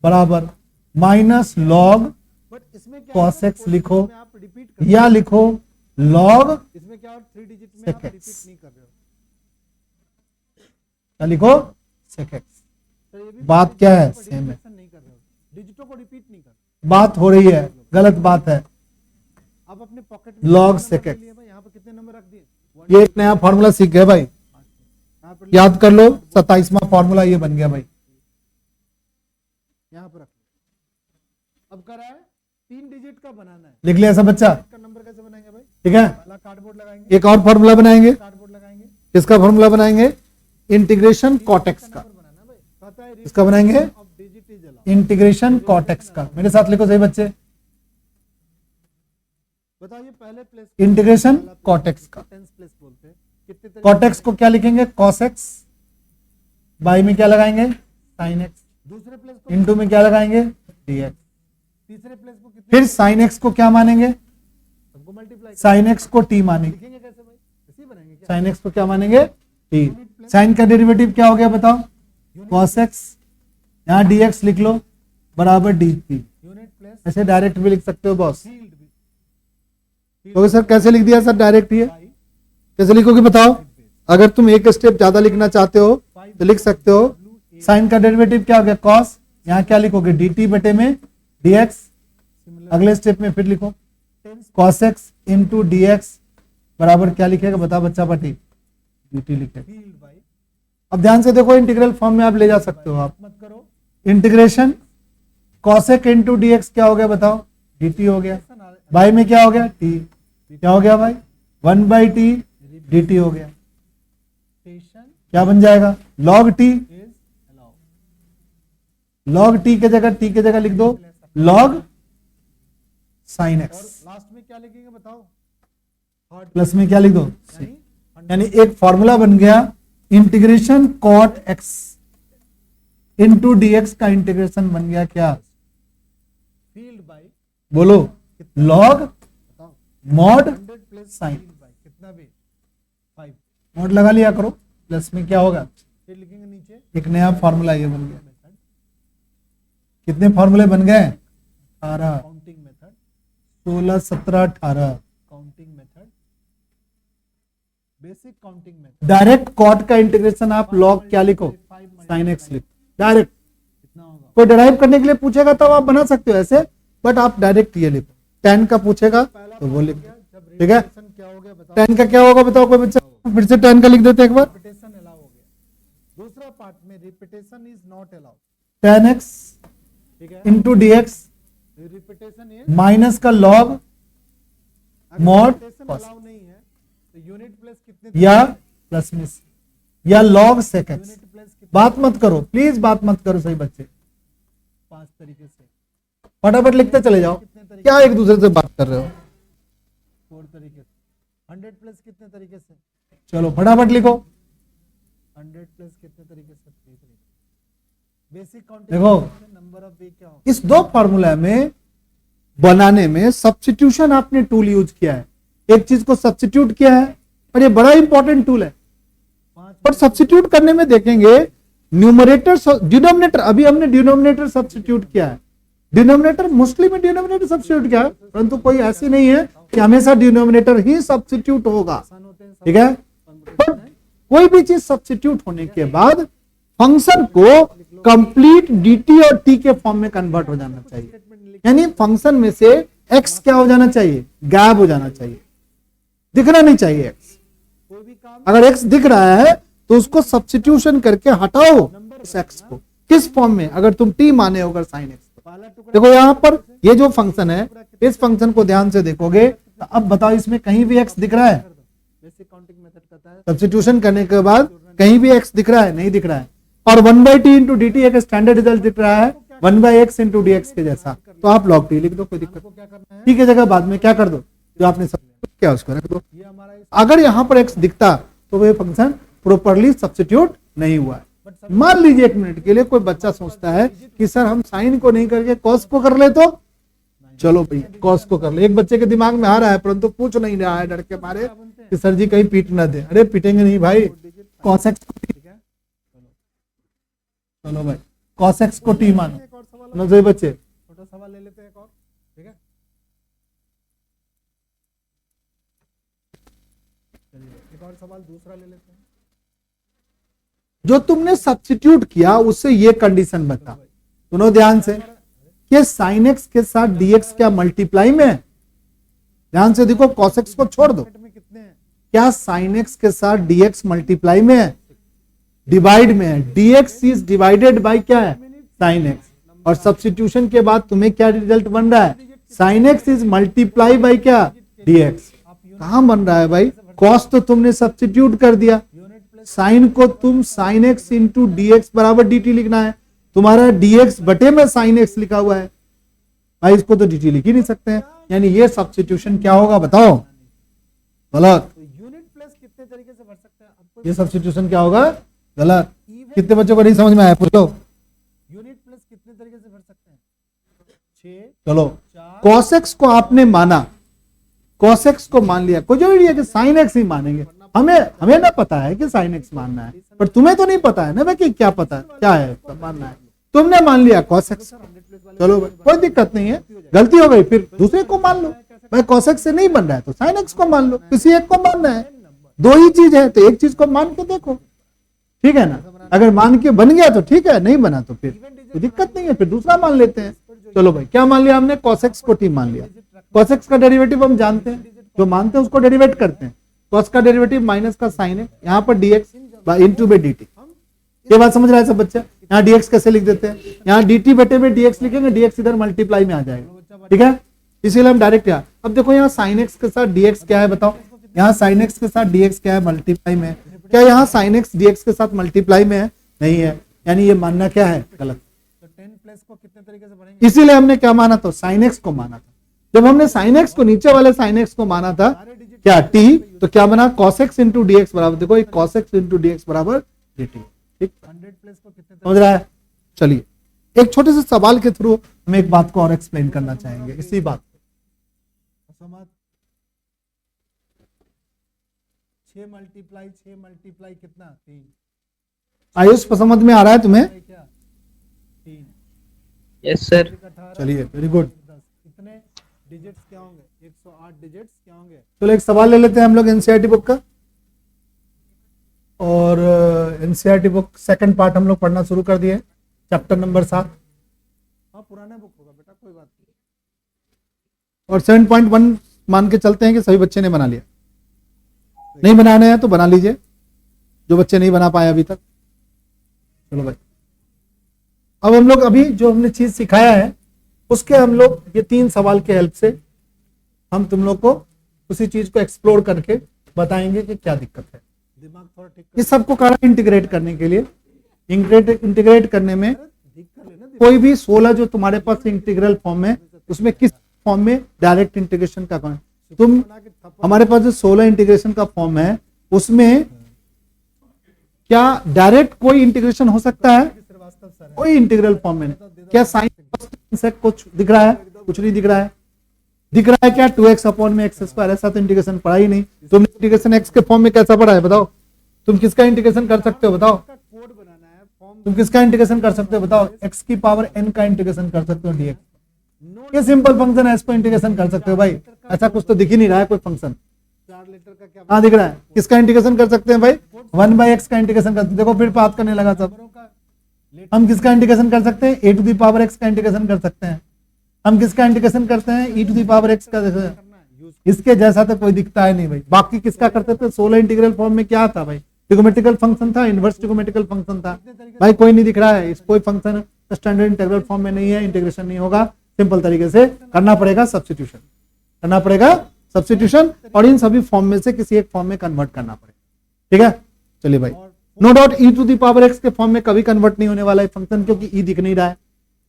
बराबर माइनस log बट इसमें क्या cos है, x लिखो, इसमें आप रिपीट कर, या लिखो log, इसमें क्या और 3 डिजिट में Sec आप x। रिपीट नहीं कर रहे हो। क्या लिखो, sec x। तो ये भी बात क्या है, सेम है, रिपीटेशन नहीं कर रहे हो, डिजिटों को रिपीट नहीं कर रहे बात हो रही है, गलत बात है। हो। आप अपने पॉकेट में Log कितने sec नंबर x। लिए भाई, यहाँ पे कितने नंबर रख दिए, ये एक नया फॉर्मूला सीख गए भाई, यहाँ पर याद कर लो, 27वां फॉर्मूला ये बन गया भाई। यहाँ पर रख लो। अब करा है 3 डिजिट का बनाना है, लिख लिया सब बच्चा, इसका नंबर कैसे बनाएंगे भाई, ठीक है। पहला कार्डबोर्ड लगाएंगे, एक और फॉर्मूला बनाएंगे, कार्डबोर्ड लगाएंगे, किसका फॉर्मूला बनाएंगे, इंटीग्रेशन cot x का। नंबर बनाना भाई, कहता है इसका बनाएंगे of digit is allowed. Integration cot x का। मेरे साथ लिखो सही बच्चे, बताइए पहले प्लेस इंटीग्रेशन cot x का। टेंस प्लेस बोलते हैं, कितने तरीके, cot x को क्या लिखेंगे, cos x, बाई में क्या लगाएंगे, sin x, दूसरे प्लेस को, इंटू में क्या लगाएंगे, dx, तीसरे प्लेस को कितने, फिर sin x को क्या मानेंगे, सबको मल्टीप्लाई sin x को t मानेंगे, लिखेंगे कैसे भाई, इसी बनाएंगे क्या, sin x को क्या मानेंगे, t। sin का डेरिवेटिव क्या हो गया बताओ, cos x, यहाँ dx लिख लो बराबर dt। यूनिट प्लेस ऐसे डायरेक्ट भी लिख सकते हो बॉस। फील्ड भी, तो सर कैसे लिख दिया सर डायरेक्ट, ये बाई कैसे लिखोगे बताओ। अगर तुम एक स्टेप ज्यादा लिखना चाहते हो तो लिख सकते हो, साइन का डेरिवेटिव क्या हो गया, cos, यहाँ क्या लिखोगे, dt बटे में dx। अगले स्टेप में फिर लिखो cos x इंटू dx बराबर क्या लिखेगा बता बच्चा, बटी dt लिखेगा। फील्ड बाई, अब ध्यान से देखो, इंटीग्रल फॉर्म में आप ले जा सकते हो आप। मत करो, integration cos x into dx क्या हो गया बताओ, dt हो गया, बाई में क्या हो गया, t, क्या हो गया भाई, 1/t dt हो गया। स्टेशन क्या बन जाएगा, log t, is allowed, log t के जगह t के जगह लिख दो log sin x, और लास्ट में क्या लिखेंगे बताओ, थर्ड प्लस में क्या लिख दो, यानी यानी एक फॉर्मूला बन गया integration cot x into dx का इंटीग्रेशन बन गया क्या, फील्ड बाई, बोलो, log बताओ mod 100 plus sin, field by कितना भी 5, mod लगा लिया करो, प्लस में क्या होगा, फिर लिखेंगे नीचे एक नया फॉर्मूला ये बन गया। कितने फॉर्मूले बन गए, 18, counting method, 16, 17, 18। Counting method, basic counting method, direct cot का इंटीग्रेशन आप log क्या लिखो, sin x लिखो डायरेक्ट। कितना होगा, कोई डिराइव करने के लिए पूछेगा तब आप बना सकते हो ऐसे, बट आप डायरेक्ट ये लिखो, tan का पूछेगा तो वो लिखो, जब ठीक है। रिपीटेशन क्या हो गया बताओ, tan का क्या होगा बताओ कोई बच्चा, फिर से tan का लिख देते हैं एक बार, रिपीटेशन अलाउ हो गया, दूसरा पार्ट में repetition is not allowed, tan x ठीक है, into dx repetition is, minus का log mod cos अलाउ नहीं है तो यूनिट प्लस कितने, या प्लस में या log sec x, unit plus कितने बात मत करो प्लीज, बात मत करो सही बच्चे। 5 तरीके से, फटाफट लिखते चले जाओ, क्या एक दूसरे से बात कर रहे हो। 4 तरीके से, 100 प्लस कितने तरीके से, चलो फटाफट लिखो। 100 प्लस कितने तरीके से, 3 तरीके। बेसिक काउंटिंग देखो नंबर ऑफ वीक क्या होगा, इस दो फॉर्मूला में बनाने में सब्स्टिट्यूशन आपने टूल यूज किया है, एक चीज को सब्स्टिट्यूट किया है और ये बड़ा इंपॉर्टेंट टूल है। 5 और सब्स्टिट्यूट करने में देखेंगे न्यूमरेटर डिनोमिनेटर, अभी हमने डिनोमिनेटर सब्स्टिट्यूट किया है, डिनोमिनेटर मोस्टली में डिनोमिनेटर सब्स्टिट्यूट किया है, परंतु कोई ऐसी नहीं है कि हमेशा डिनोमिनेटर ही सब्स्टिट्यूट होगा, आसान होते हैं, ठीक है। पर कोई भी चीज सब्स्टिट्यूट होने के बाद फंक्शन को कंप्लीट dt और t के फॉर्म में कन्वर्ट हो जाना चाहिए, यानी फंक्शन में से x क्या हो जाना चाहिए, गायब हो जाना चाहिए, दिखना नहीं चाहिए x। कोई भी काम अगर x दिख रहा है तो उसको सब्स्टिट्यूशन करके हटाओ इस x को, किस फॉर्म में, अगर तुम t माने होगा sin x। पहला टुकड़ा देखो यहाँ पर ये जो फंक्शन है, इस फंक्शन को ध्यान से देखोगे तो अब बताओ इसमें कहीं भी x दिख रहा है, बेसिक काउंटिंग मेथड कहता है सब्स्टिट्यूशन करने के बाद कहीं भी x दिख रहा है, नहीं दिख रहा है। और 1/t इंटू डी टी एक स्टैंडर्ड रिजल्ट दिख रहा है 1/x इंटू डी एक्स के जैसा, तो आप log t लिख दो, कोई दिक्कत को क्या करना है, t की जगह बाद में क्या कर दो, जो आपने सब क्या उसको रख दो। ये हमारा इस अगर यहाँ पर x दिखता तो वो फंक्शन प्रोपरली सब्स्टिट्यूट नहीं हुआ है। मान लीजिए एक मिनट के लिए कोई बच्चा सोचता है कि सर हम साइन को नहीं करके कॉस को कर ले, तो चलो भाई कॉस को कर ले। एक बच्चे के दिमाग में आ रहा है परंतु पूछ नहीं रहा है डर के मारे कि सर जी कहीं पीट ना दे। अरे पीटेंगे नहीं भाई, कॉस एक्स, ठीक है। चलो भाई कॉस एक्स को टी मानो, एक और सवाल, समझ गए बच्चे। छोटा सवाल ले लेते हैं एक और, ठीक है। चलिए एक और सवाल दूसरा ले लेते हैं। जो तुमने सब्स्टिट्यूट किया उससे ये कंडीशन बता, सुनो ध्यान से, कि साइन एक्स के साथ डीएक्स क्या मल्टीप्लाई में है, ध्यान से देखो, कॉस एक्स को छोड़ दो, में कितने हैं, क्या साइन एक्स के साथ डीएक्स मल्टीप्लाई में है, डिवाइड में है, डीएक्स इज डिवाइडेड बाय क्या है, साइन एक्स। और सब्स्टिट्यूशन के बाद तुम्हें क्या रिजल्ट बन रहा है, sine x is multiply by क्या, डीएक्स। कहां बन रहा है भाई, कॉस तो तुमने सब्स्टिट्यूट कर दिया, साइन को तुम sine x into d x बराबर डी टी लिखना है, तुम्हारा dx बटे में साइन एक्स लिखा हुआ है भाई, इसको तो dt लिख ही नहीं सकते हैं, यानी ये सब्स्टिट्यूशन क्या होगा बताओ, गलत। यूनिट प्लस कितने तरीके से भर सकते हैं आपको, ये सब्स्टिट्यूशन क्या होगा, गलत। कितने बच्चों को नहीं समझ में आया पूछ लो। यूनिट प्लस कितने तरीके से भर सकते हैं, 6, चलो 4, cos x को आपने माना, cos x को मान लिया, कोई जरूरी है कि साइन एक्स ही मानेंगे, हमें ना पता है कि साइन एक्स मानना है, पर तुम्हें तो नहीं पता है ना भाई कि क्या पता है क्या है मानना है, तुमने मान लिया cos x, चलो भाई कोई दिक्कत नहीं है, गलती हो गई फिर दूसरे को मान लो भाई, cos x से नहीं बन रहा है तो sin x को मान लो, किसी एक को मानना है, दो ही चीज है तो एक चीज को मान के देखो, ठीक है ना। अगर मान के बन गया तो ठीक है, नहीं बना तो फिर कोई दिक्कत नहीं है, फिर दूसरा मान लेते हैं। चलो भाई क्या मान लिया हमने, cos x को t मान लिया, cos x का डेरिवेटिव हम जानते हैं, जो मानते हैं उसको डेरिवेट करते हैं, cos का डेरिवेटिव माइनस का साइन है, यहाँ पर dx इंटू बाई dt, ये बात समझ रहा है सब बच्चा। यहाँ dx कैसे लिख देते हैं, यहाँ dt बटे में dx लिखेंगे, dx इधर मल्टीप्लाई में आ जाएगा, ठीक है, इसीलिए हम डायरेक्ट यहाँ, अब देखो यहाँ sin x के साथ dx क्या है बताओ, यहाँ sin x के साथ dx क्या है, मल्टीप्लाई में है, क्या यहाँ sin x dx के साथ मल्टीप्लाई में है, नहीं है, यानी ये मानना क्या है, गलत। तो 10 प्लस को कितने तरीके से भरेंगे, इसीलिए हमने क्या माना था, sin x को माना था, जब हमने sin x को नीचे वाले sin x को माना था क्या t, तो क्या बना cos x into d x बराबर, देखो cos x into d x बराबर dt, ठीक, 100 प्लस को कितने समझ रहा है। चलिए एक छोटे से सवाल के थ्रू हम एक बात को और एक्सप्लेन करना चाहेंगे इसी बात को। 6 मल्टीप्लाई कितना, 3, आयुष समझ में आ रहा है तुम्हें, क्या 3, यस सर। चलिए वेरी गुड। कितने डिजिट्स क्या होंगे, 108 डिजिट्स क्या होंगे। चलो एक सवाल ले लेते हैं हम लोग एनसीईआरटी बुक का, और एनसीईआरटी बुक सेकंड पार्ट हम लोग पढ़ना शुरू कर दिए, चैप्टर नंबर 7, हाँ पुराना बुक होगा बेटा, कोई बात नहीं। और 7.1 मान के चलते हैं कि सभी बच्चे ने बना लिया, नहीं बनाने हैं तो बना लीजिए, जो बच्चे नहीं बना पाए अभी तक। चलो भाई अब हम लोग अभी जो हमने चीज सिखाया है उसके हम लोग ये 3 सवाल के हेल्प से हम तुम लोग को उसी चीज को एक्सप्लोर करके बताएंगे कि क्या दिक्कत है। दिमाग थोड़ा ठीक इस सबको करा इंटीग्रेट करने के लिए इंटीग्रेट करने में कोई भी 16 जो तुम्हारे पास इंटीग्रल फॉर्म है उसमें किस फॉर्म में डायरेक्ट इंटीग्रेशन का तुम हमारे पास जो 16 इंटीग्रेशन का फॉर्म है उसमें क्या डायरेक्ट कोई इंटीग्रेशन हो सकता है? कोई इंटीग्रल फॉर्म में नहीं। क्या साइन से कुछ दिख रहा है? कुछ नहीं दिख रहा है। दिख रहा है क्या 2x अपॉन में x स्क्वायर? ऐसा तो इंटीग्रेशन पढ़ा ही नहीं। तुमने इंटीग्रेशन x के फॉर्म में कैसा पढ़ा है बताओ? तुम किसका इंटीग्रेशन कर सकते हो बताओ? तुम किसका इंटीग्रेशन कर सकते हो बताओ? x की पावर n का इंटीग्रेशन कर सकते हो dx। ये सिंपल फंक्शन है, इसको इंटीग्रेशन कर सकते हो भाई। ऐसा कुछ तो दिख ही नहीं रहा है कोई फंक्शन। हाँ दिख रहा है। किसका इंटीग्रेशन कर सकते हैं भाई? 1/x का इंटीग्रेशन कर। देखो फिर बात करने लगा सब। हम किसका इंटीग्रेशन कर सकते हैं? a to the power x का इंटीग्रेशन कर सकते हैं। हम किसका इंटीग्रेशन करते हैं? e to the power x का। इसके जैसा तो कोई दिखता है नहीं भाई। बाकी किसका करते थे? 16 इंटीग्रल फॉर्म में क्या था भाई? ट्रिगोमेट्रिकल फंक्शन था, इनवर्स ट्रिगोमेट्रिकल फंक्शन था भाई। कोई नहीं दिख रहा है। इस कोई फंक्शन स्टैंडर्ड इंटीग्रल फॉर्म में नहीं है, इंटीग्रेशन नहीं होगा। सिंपल तरीके से करना पड़ेगा सब्स्टिट्यूशन, करना पड़ेगा सब्स्टिट्यूशन और इन सभी फॉर्म में से किसी एक फॉर्म में कन्वर्ट करना पड़ेगा। ठीक है चलिए भाई। No doubt e to the power x के फॉर्म में कभी कन्वर्ट नहीं होने वाला है फंक्शन, क्योंकि e दिख नहीं रहा है।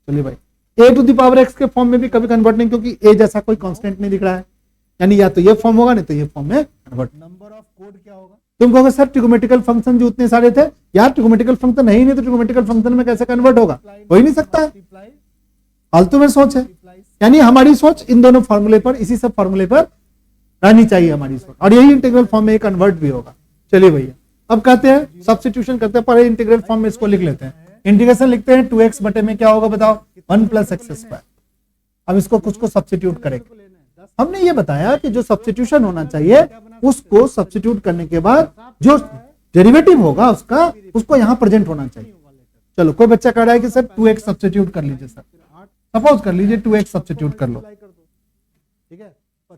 चलिए भाई a to the power x के फॉर्म में भी कभी कन्वर्ट नहीं, क्योंकि a जैसा कोई कांस्टेंट नहीं दिख रहा है। यानी या तो ये फॉर्म होगा नहीं तो ये फॉर्म में कन्वर्ट। नंबर ऑफ कोड क्या होगा? तुम कहोगे सर ट्रिगोमेट्रिकल फंक्शन जो उतने सारे थे यार, ट्रिगोमेट्रिकल फंक्शन है ही नहीं तो ट्रिगोमेट्रिकल फंक्शन में कैसे कन्वर्ट होगा? हो ही नहीं सकता है। फालतू में सोच है। यानी हमारी सोच इन दोनों फॉर्मूले पर, इसी सब फॉर्मूले पर रहनी चाहिए हमारी सोच, और यही इंटीग्रल फॉर्म में कन्वर्ट भी होगा। चलिए भैया अब कहते हैं सब्स्टिट्यूशन करते हैं। पहले इंटीग्रल फॉर्म में इसको लिख लेते हैं। इंटीग्रेशन लिखते हैं 2x बटे में क्या होगा बताओ? 1 + x²। अब इसको कुछ को सब्स्टिट्यूट करेंगे। हमने ये बताया कि जो सब्स्टिट्यूशन होना चाहिए उसको सब्स्टिट्यूट करने के बाद जो डेरिवेटिव होगा उसका, उसको यहाँ प्रेजेंट होना चाहिए। चलो कोई बच्चा कह रहा है कि सर 2x सब्स्टिट्यूट कर लीजिए। सर सपोज कर लीजिए 2x सब्स्टिट्यूट कर लो।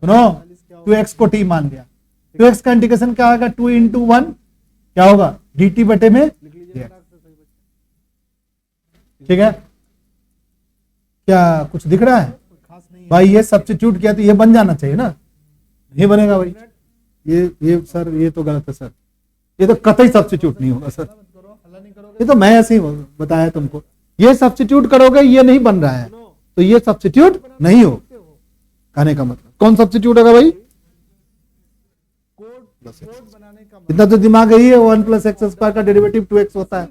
सुनो 2x को t मान लिया। 2x का इंटीग्रेशन क्या होगा? 2 × 1 क्या होगा? dt बटे में dx। ठीक है क्या कुछ दिख रहा है भाई? ये सब्स्टिट्यूट किया तो ये बन जाना चाहिए ना, नहीं बनेगा भाई। ये सर ये तो गलत है सर, ये तो कतई सब्स्टिट्यूट नहीं होगा सर। ये तो मैं ऐसे ही बताया तुमको। ये सब्स्टिट्यूट करोगे ये नहीं बन रहा है तो ये सब्स्टिट्यूट नहीं हो। कहने का मतलब कौन सब्स्टिट्यूट होगा भाई? इतना तो दिमाग यही है। 1 + x² का डेरिवेटिव 2x होता है,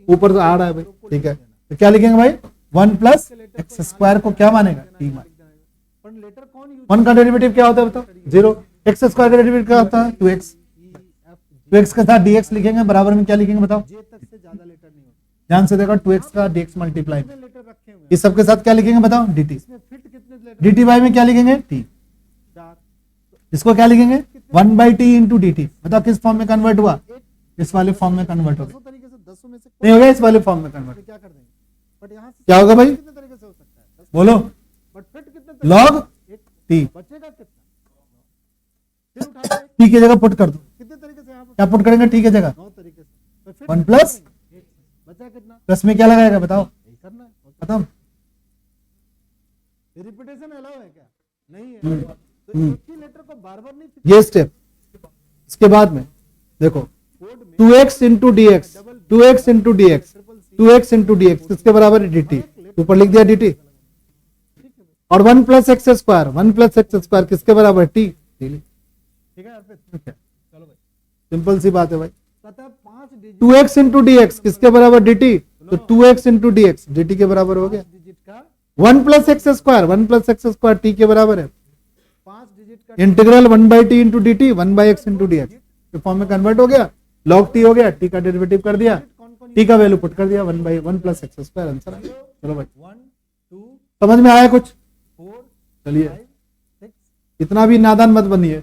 ऊपर तो आ रहा है भाई। ठीक है तो क्या लिखेंगे भाई? 1 + x² को क्या मानेगा? t मानेगा। 1 का डेरिवेटिव क्या होता है बताओ? 0। x² का डेरिवेटिव क्या होता है? 2x। 2x के साथ dx लिखेंगे, बराबर में क्या लिखेंगे बताओ? ध्यान से देखो 2x का dx मल्टीप्लाई, इस सबके साथ क्या लिखेंगे बताओ? dt। dt y में क्या लिखेंगे? t। इसको क्या लिखेंगे? 1/t × dt। बताओ किस फॉर्म में कन्वर्ट हुआ? इस वाले फॉर्म में कन्वर्ट हो गया। नहीं हो गया? इस वाले फॉर्म में कन्वर्ट। क्या होगा भाई? बोलो। log t। t की जगह पुट कर दो। क्या पुट करेंगे t की जगह? 1 + प्लस में क्या लगाएगा बताओ? खत्म। रिपीटेशन अलाउ है क्या? नहीं है। तो एक ही लेटर को बार-बार नहीं। ये स्टेप इसके बाद में देखो 2x × dx, 2x × dx, 2x × dx किसके बराबर है? dt। ऊपर लिख दिया dt। और 1 + x², 1 + x² किसके बराबर है? t। ठीक है अर्पित? चलो भाई सिंपल सी बात है भाई। 5 डिजिट 2x × dx किसके बराबर? dt। तो 2x × dx dt के बराबर हो गया। डिजिट का 1 + x², 1 + x² t के बराबर है। 5 डिजिट का integral 1/t × dt 1/x × dx के फॉर्म में कन्वर्ट हो गया। log t हो गया, t का डेरिवेटिव कर दिया, t का वैल्यू पुट कर दिया 1/1 + x²। आंसर आ गया। चलो भाई 1 2 समझ में आया कुछ? 4 चलिए 6 इतना भी नादान मत बनिए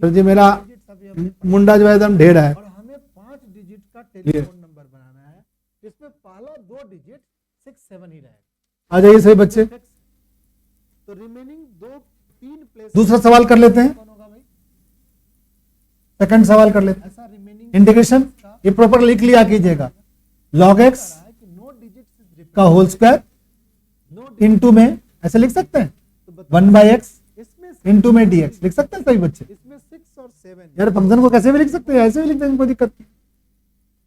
सर जी, मेरा मुंडा जो है एकदम ढेर है। और हमें 5 डिजिट का टेलीफोन नंबर बनाना है जिसमें पहला 2 डिजिट 6 7 ही रहेगा। आ जाइए सही बच्चे, तो रिमेनिंग 2 3 प्लेस दूसरा सवाल कर लेते हैं। कौन होगा भाई? सेकंड सवाल कर लेते हैं। ऐसा रिमेनिंग इंटीग्रेशन ये प्रॉपर लिख लिया कीजिएगा। log x कि नो डिजिट का होल स्क्वायर इनटू में ऐसे लिख सकते हैं 1/x इसमें इनटू में dx लिख सकते हैं सही बच्चे? इसमें 6 और 7 यार फंक्शन को कैसे भी लिख सकते हैं, ऐसे भी लिख देंगे, कोई दिक्कत नहीं।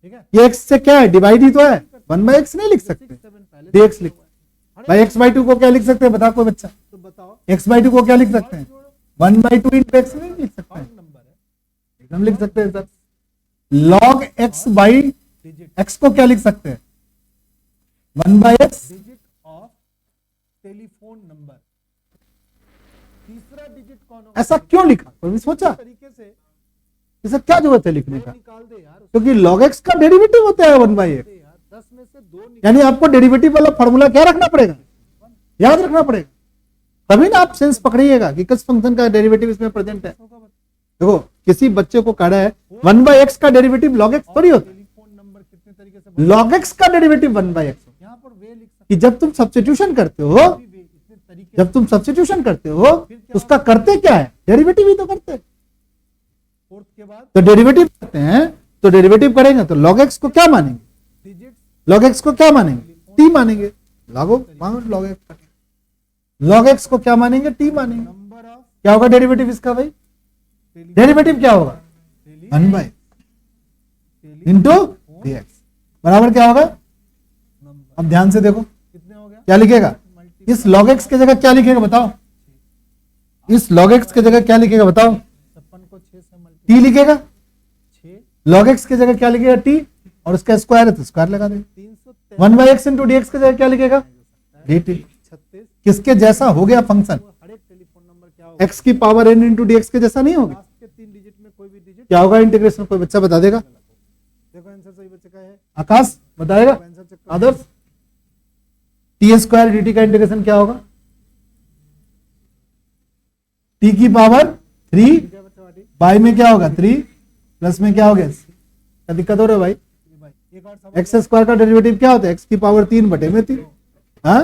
ठीक है। ये x से क्या है, डिवाइड ही तो है, 1/x नहीं लिख सकते, 7 पहले dx लिख भाई। x/2 को क्या लिख सकते हैं, बता कोई बच्चा, तो बताओ x/2 को क्या लिख सकते हैं, 1/2 इंटू एक्स नहीं लिख सकते हैं, नंबर है एकदम लिख सकते हैं sir. log x by digit x को क्या लिख सकते हैं, 1/x digit of telephone number. तीसरा डिजिट कौन होगा? ऐसा क्यों लिखा, कोई भी सोचा, तरीके से इसे क्या जरूरत है लिखने का, निकाल दे यार, क्योंकि log x का डेरिवेटिव होता है 1/x, यार 10 में से 2 निकाल यानी आपको डेरिवेटिव वाला फॉर्मूला क्या रखना पड़ेगा, याद रखना पड़ेगा, तभी ना आप सेंस पकड़िएगा कि किस फंक्शन का डेरिवेटिव इसमें प्रेजेंट है। होगा। देखो किसी बच्चे को कह रहा है 1/x का डेरिवेटिव log x थोड़ी होता है, टेलीफोन नंबर कितने तरीके से log x का डेरिवेटिव 1/x यहाँ पर वे लिख सकते कि जब तुम सब्स्टिट्यूशन करते हो, हैं, वे इतने तरीके जब तुम सब्स्टिट्यूशन करते हो उसका करते क्या है, डेरिवेटिव ही तो करते हैं। फोर्थ के बाद तो डेरिवेटिव करते हैं, तो डेरिवेटिव करेंगे तो log x को क्या मानेंगे, डिजिट log x को क्या मानेंगे, t मानेंगे, log x log x को क्या मानेंगे, t मानेंगे। नंबर ऑफ क्या होगा डेरिवेटिव इसका भाई, डेरिवेटिव क्या होगा 1/x इंटू dx बराबर क्या होगा। नंबर अब ध्यान से देखो कितने हो गया? क्या लिखेगा, इस log x की जगह क्या लिखेगा बताओ, इस log x की जगह क्या लिखेगा बताओ, 56 को 6 से मल्टीप्लाई t लिखेगा, 6 log x की जगह क्या लिखेगा t, और उसका स्क्वायर है तो स्क्वायर लगा देंगे। 333 1/x इंटू dx की जगह क्या लिखेगा, dt, 36 किसके जैसा हो गया फंक्शन, हर एक टेलीफोन नंबर क्या होगा? x की पावर n इंटू dx के जैसा नहीं होगा, लास्ट के 3 डिजिट में कोई भी डिजिट क्या होगा इंटीग्रेशन, कोई बच्चा बता देगा, देखो आंसर सही बच्चे का है, आकाश बताएगा, आंसर चेक करो। आदर्श t स्क्वायर dt का इंटीग्रेशन क्या होगा, t की पावर 3 क्या बच्चा वाटी? बाई में क्या होगा 3 प्लस में क्या हो गया, क्या दिक्कत हो रहा है भाई, ये भाई एक और सवाल, एक्स स्क्वायर का डेरिवेटिव क्या होता है, x की पावर 3/3, हाँ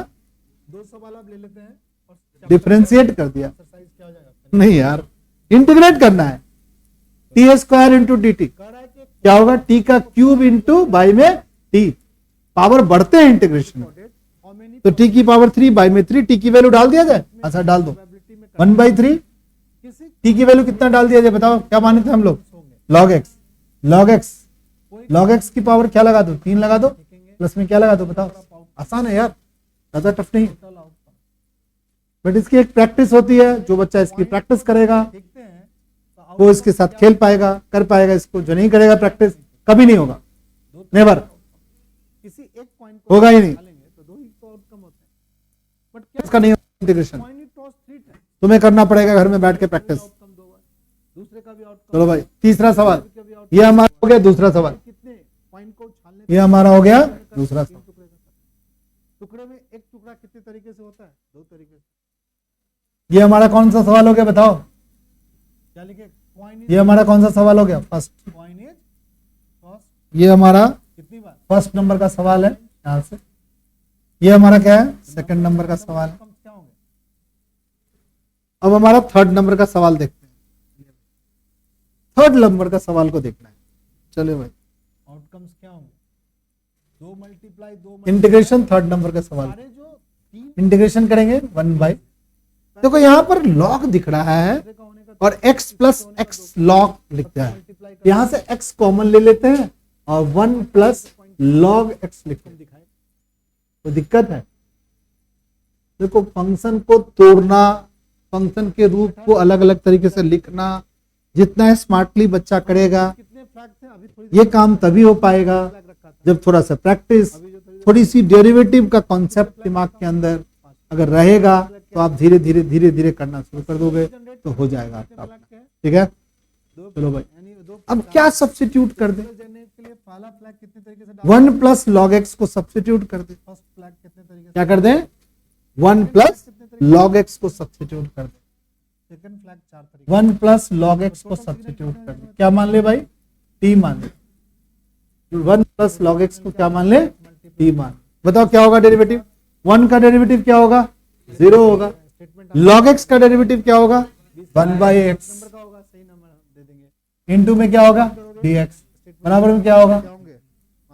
2 सवाल आप ले लेते हैं और डिफ्रेंशिएट कर दिया, एक्सरसाइज क्या हो जाएगा? नहीं यार इंटीग्रेट करना है, t square into d T कह रहा है कि क्या होगा, t का क्यूब इंटू बाई में t, पावर बढ़ते हैं इंटीग्रेशन में, हाउ मेनी तो t की पावर 3 बाई में 3, t की वैल्यू डाल दिया जाए, अच्छा डाल दो, प्रोबेबिलिटी में 1/3, किसी t की वैल्यू कितना डाल दिया जाए बताओ, क्या माने थे हम लोग, होंगे log x log x की पावर क्या लगा दो, 3 लगा दो, प्लस में क्या लगा दो बताओ, आसान है यार, ज्यादा टफ नहीं, टोटल आउटकम बट इसकी एक प्रैक्टिस होती है, जो बच्चा इसकी प्रैक्टिस करेगा देखते हैं तो वो इसके साथ खेल पाएगा, कर पाएगा, इसको जो नहीं करेगा प्रैक्टिस कभी नहीं होगा, नेवर किसी एक पॉइंट को होगा ही नहीं, डालेंगे तो 2 ही तो आउटकम होते हैं, बट क्या इसका नहीं होगा integration, point it toss 3 times, तुम्हें करना पड़ेगा घर में बैठ के प्रैक्टिस। आउटकम 2 बार, दूसरे का भी आउटकम चलो भाई तीसरा सवाल, का भी आउटकम, ये हमारा हो गया दूसरा सवाल, कितने पॉइंट को उछालने ये हमारा हो गया दूसरा तीन सवाल। टुकड़े का टुकड़े में एक टुकड़ा कितने तरीके से होता है? 2 तरीके से। ये हमारा कौन सा सवाल हो गया बताओ, क्या लिखे? कॉइन ये हमारा कौन सा सवाल हो गया, फर्स्ट, कॉइन इज टॉस ये हमारा कितनी बार? फर्स्ट नंबर का सवाल है यहाँ से, ये हमारा क्या है सेकंड नंबर का सवाल है। आउटकम्स क्या होंगे? अब हमारा थर्ड नंबर का सवाल देखते हैं, थर्ड नंबर का सवाल को देखना है, चलिए भाई आउटकम्स क्या होंगे? 2 मल्टीप्लाई 2 इंटीग्रेशन थर्ड नंबर का सवाल, सारे जो 3 इंटीग्रेशन करेंगे 1/, देखो यहाँ पर log दिख रहा है का होने का और x प्लस x log लिखता है, मल्टीप्लाई यहाँ से x कॉमन ले लेते हैं और 1 प्लस log x लिखते हैं, दिखाए तो दिक्कत है। देखो फंक्शन को तोड़ना, फंक्शन के रूप को अलग अलग तरीके से लिखना, जितना स्मार्टली बच्चा करेगा कितने फ्लैग थे? अभी थोड़ी ये काम तभी हो पाएगा फ्लैग रखा था, जब थोड़ा सा प्रैक्टिस, अभी जो थोड़ी थोड़ी सी डेरिवेटिव का कॉन्सेप्ट दिमाग के अंदर अगर रहेगा तो आप धीरे धीरे करना शुरू कर दोगे तो हो जाएगा आपका, फ्लैग क्या है? ठीक है। 2 चलो भाई यानी 2 अब क्या सब्स्टिट्यूट कर दे, देने के लिए पहला फ्लैग कितने तरीके से डाल? 1 प्लस log x को सब्स्टिट्यूट कर दे, फर्स्ट फ्लैग कितने तरीके से? क्या कर दें 1 प्लस log x को सब्स्टिट्यूट कर दे, सेकंड फ्लैग 4 तरीके 1 प्लस log x को सब्स्टिट्यूट कर दे, क्या मान ले भाई t मान ले, 1 प्लस log x को क्या मान ले t मान, बताओ क्या होगा डेरिवेटिव, 1 का डेरिवेटिव क्या होगा 0 होगा, स्टेटमेंट log x का डेरिवेटिव क्या होगा 1/x नंबर का होगा, सही नंबर दे देंगे। इंटू में क्या होगा dx बराबर में क्या होगा, क्या होंगे?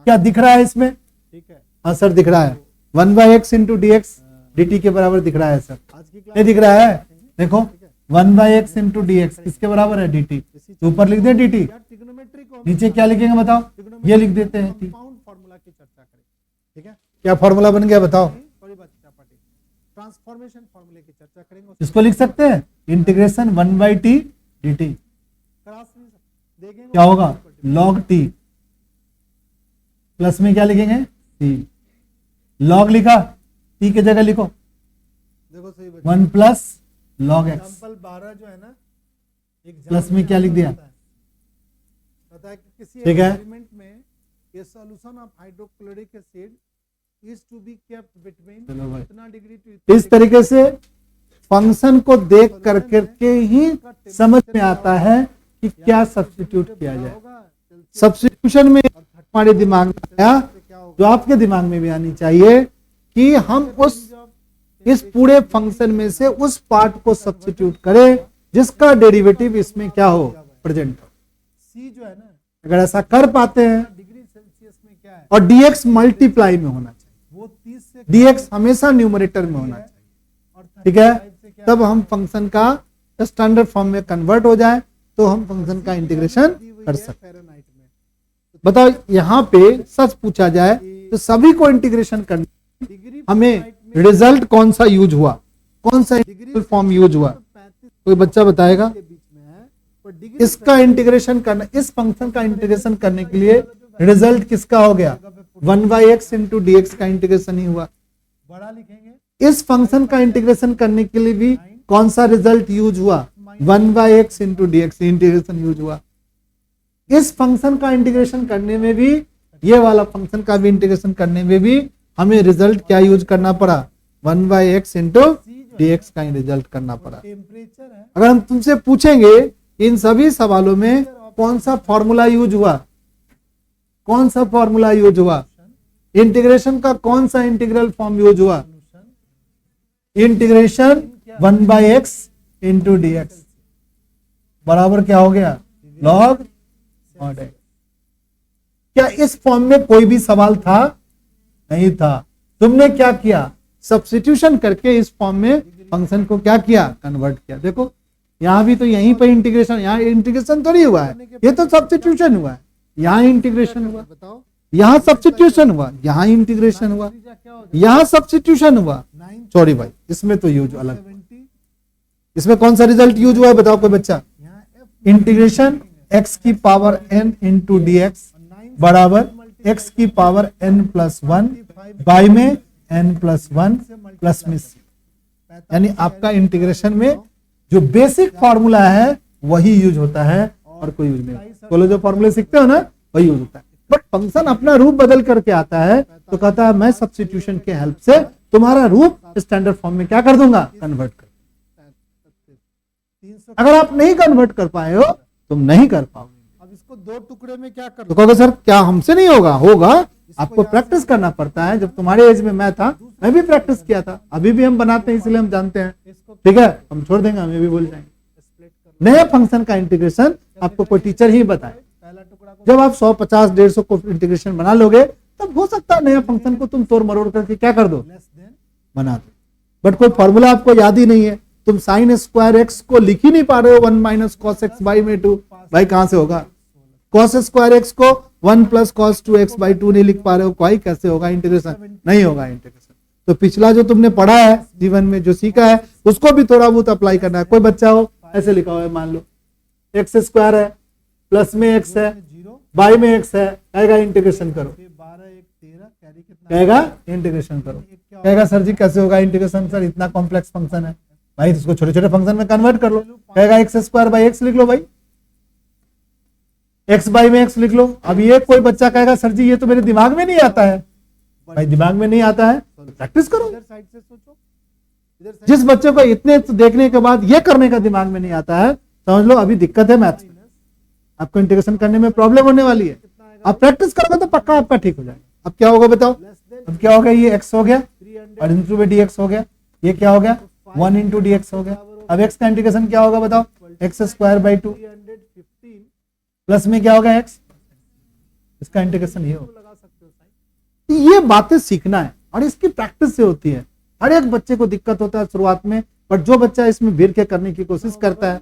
क्या दिख रहा है इसमें, ठीक है, हाँ सर दिख रहा है 1/x इंटू dx dt के बराबर दिख रहा है सर, आज की क्लास नहीं दिख रहा है, देखो 1/x इंटू dx किसके बराबर है dt, तो ऊपर लिख दें dt, यार ट्रिग्नोमेट्री को हम नीचे क्या लिखेंगे बताओ, ये लिख देते हैं t। कंपाउंड फार्मूला की चर्चा करें, ठीक है। क्या फॉर्मूला बन गया बताओ, थोड़ी बात चपाटी ट्रांसफॉर्मेशन फार्मूले की चर्चा करेंगे। इसको लिख सकते हैं इंटीग्रेशन 1/t dt, क्रॉस नहीं देखेंगे क्या होगा log t, प्लस में क्या लिखेंगे t, log लिखा t की जगह लिखो देखो सही बच्चा 1 प्लस log x, एग्जांपल 12 जो है ना, एक प्लस में क्या लिख दिया, पता है कि किसी ठीक है। एक्सपेरिमेंट में ये solution of hydrochloric acid is to be kept between चलो भाई, इतना डिग्री टू इस तरीके से फंक्शन को देख करके ही समझ में आता है कि क्या सब्स्टिट्यूट किया जाए। सब्स्टिट्यूशन में हमारे दिमाग में आया, जो आपके दिमाग में भी आनी चाहिए, कि हम इस पूरे फंक्शन में से उस पार्ट को सब्स्टिट्यूट करें जिसका डेरिवेटिव इसमें क्या हो, प्रेजेंट हो। सी जो है ना, अगर ऐसा कर पाते हैं, डिग्री सेल्सियस में क्या है, और dx मल्टीप्लाई में होना चाहिए, वो 30 से dx हमेशा न्यूमरेटर में होना चाहिए, और ठीक है, 35 से क्या तब हम फंक्शन का स्टैंडर्ड फॉर्म में कन्वर्ट हो जाए तो हम फंक्शन का इंटीग्रेशन कर सकते हैं। फ़ारेनहाइट में बताओ यहाँ पे सच पूछा जाए तो सभी को इंटीग्रेशन करने डिग्री हमें रिजल्ट कौन सा यूज हुआ, कौन सा इंटीग्रल फॉर्म यूज हुआ, 35 कोई बच्चा बताएगा। के बीच में है, पर डिग्री इसका इंटीग्रेशन करना, इस फंक्शन का इंटीग्रेशन करने के लिए रिजल्ट किसका हो गया, 1/x इंटू डी का इंटीग्रेशन ही हुआ। बड़ा लिखेंगे, इस फंक्शन का इंटीग्रेशन करने के लिए भी कौन सा रिजल्ट यूज हुआ, 1/x into D integration use हुआ। इस फंक्शन का इंटीग्रेशन करने में भी, ये वाला फंक्शन का भी इंटीग्रेशन करने में भी हमें रिजल्ट क्या यूज करना पड़ा, 1/x इंटू डी का ही रिजल्ट करना पड़ा। टेम्परेचर है, अगर हम तुमसे पूछेंगे इन सभी सवालों में कौन सा फॉर्मूला यूज हुआ, कौन सा फॉर्मूला यूज हुआ, इंटीग्रेशन का कौन सा इंटीग्रल फॉर्म यूज हुआ, इंटीग्रेशन 1/x इंटू डी बराबर क्या हो गया, log mod x। क्या इस फॉर्म में कोई भी सवाल था, नहीं था। तुमने क्या किया, सब्स्टिट्यूशन करके इस फॉर्म में फंक्शन को क्या किया, कन्वर्ट किया। देखो यहाँ भी तो यहीं पर इंटीग्रेशन, यहाँ इंटीग्रेशन तो नहीं हुआ है, ये तो सब्स्टिट्यूशन हुआ है। यहाँ इंटीग्रेशन हुआ, बताओ यहाँ सब्स्टिट्यूशन हुआ, यहाँ इंटीग्रेशन हुआ, क्या हो यहाँ सब्स्टिट्यूशन हुआ। 9 सॉरी भाई, इसमें तो यूज अलग, 70 इसमें कौन सा रिजल्ट यूज हुआ है बताओ कोई बच्चा, यहाँ f इंटीग्रेशन x की पावर n इंटू डी बराबर x की पावर n प्लस 1 बाई में n प्लस 1 प्लस में c, यानी आपका इंटीग्रेशन में जो बेसिक फॉर्मूला है वही यूज होता है और कोई यूज नहीं। बोलो जो फॉर्मूले सीखते हो ना वही यूज होता है, बट फंक्शन अपना रूप बदल करके आता है तो कहता है मैं सब्स्टिट्यूशन के हेल्प से तुम्हारा रूप स्टैंडर्ड फॉर्म में क्या कर दूंगा, कन्वर्ट कर। 300। अगर आप नहीं कन्वर्ट कर पाए हो, तुम नहीं कर पाओगे। अब इसको दो टुकड़े में क्या कर तो कहोगे सर क्या हमसे नहीं होगा, होगा, आपको प्रैक्टिस करना पड़ता है। जब तुम्हारे एज में मैं था, मैं भी प्रैक्टिस किया था, अभी भी हम बनाते हैं इसलिए हम जानते हैं, इसको ठीक है, हम छोड़ देंगे, हमें भी भूल जाएंगे। स्प्लिट कर, नए फंक्शन का इंटीग्रेशन आपको कोई टीचर ही बताए। पहला टुकड़ा को जब आप 100, 50, 150 को इंटीग्रेशन बना लोगे तब हो सकता है नया फंक्शन को तुम तोड़ मरोड़ करके क्या कर दो, लेस देन बना दो। बट कोई फॉर्मूला आपको याद ही नहीं है, तुम साइन स्क्वायर एक्स को लिख ही नहीं पा रहे हो, 1 माइनस कॉस एक्स बाई में 2, भाई कहां से होगा। कॉस स्क्वायर एक्स को 1 प्लस कॉस 2x बाई 2 नहीं लिख पा रहे हो, कोई कैसे होगा इंटीग्रेशन, नहीं होगा इंटीग्रेशन। तो पिछला जो तुमने पढ़ा है जीवन में, जो सीखा है, उसको भी थोड़ा बहुत अप्लाई करना है। कोई बच्चा हो ऐसे लिखा हुआ है, मान लो एक्स स्क्वायर है, प्लस में एक्स है, 0 बाई में एक्स है, कहेगा इंटीग्रेशन करो, 12 1 13 कैरी कितना, कहेगा इंटीग्रेशन करो। कहेगा सर जी कैसे होगा इंटीग्रेशन, सर इतना कॉम्प्लेक्स फंक्शन है। भाई इसको छोटे छोटे फंक्शन में कन्वर्ट कर लो, कहेगा एक्स स्क्वायर बाई एक्स लिख लो, भाई एक्स बाई में एक्स लिख लो। अब ये कोई बच्चा कहेगा सर जी ये तो मेरे दिमाग में नहीं आता है, भाई दिमाग में नहीं आता है तो प्रैक्टिस करो। इधर साइड से सोचो, इधर साइड जिस बच्चे को इतने देखने के बाद ये करने का दिमाग में नहीं आता है, समझ लो अभी दिक्कत है मैथ्स में, आपको इंटीग्रेशन करने में प्रॉब्लम होने वाली है। आप प्रैक्टिस करोगे तो पक्का आपका ठीक हो जाएगा। अब क्या होगा बताओ, लेस देन अब क्या हो गया, ये x हो गया 300 और इंटू में dx हो गया, ये क्या हो गया 1 इंटू dx हो गया। अब x का इंटीग्रेशन क्या होगा बताओ, एक्स स्क्वायर बाई 2 315 प्लस में क्या होगा x, इसका इंटीग्रेशन ये होगा। लगा सकते हो साइन। ये बातें सीखना है और इसकी प्रैक्टिस से होती है। हर एक बच्चे को दिक्कत होता है शुरुआत में, बट जो बच्चा इसमें भिड़ के करने की कोशिश करता है,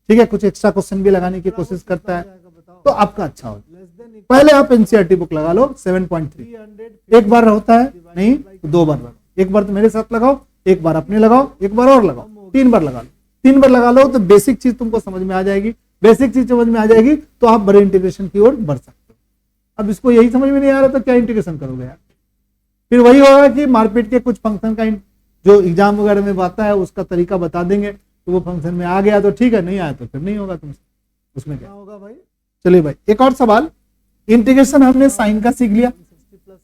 ठीक है, कुछ एक्स्ट्रा क्वेश्चन भी लगाने की कोशिश करता है, बताओ तो आपका अच्छा हो। लेस देन पहले आप एनसीईआरटी बुक लगा लो 7.3, 300 एक बार होता है नहीं तो 2 बार लगाओ, एक बार तो मेरे साथ लगाओ, एक बार अपने लगाओ, एक बार और लगाओ, 3 बार लगा लो। 3 बार लगा लो तो बेसिक चीज तुमको समझ में आ जाएगी। बेसिक चीज समझ में आ जाएगी तो आप बड़े इंटीग्रेशन की ओर बढ़ सकते हो। अब इसको यही समझ में नहीं आ रहा तो क्या इंटीग्रेशन करोगे यार? फिर वही होगा कि मारपीट के कुछ फंक्शन का जो एग्जाम वगैरह में आता है उसका तरीका बता देंगे, तो वो फंक्शन में आ गया तो ठीक है, नहीं आया तो फिर नहीं होगा तुमसे, उसमें क्या होगा भाई? चलिए भाई एक और सवाल। इंटीग्रेशन हमने साइन का सीख लिया, 60 प्लस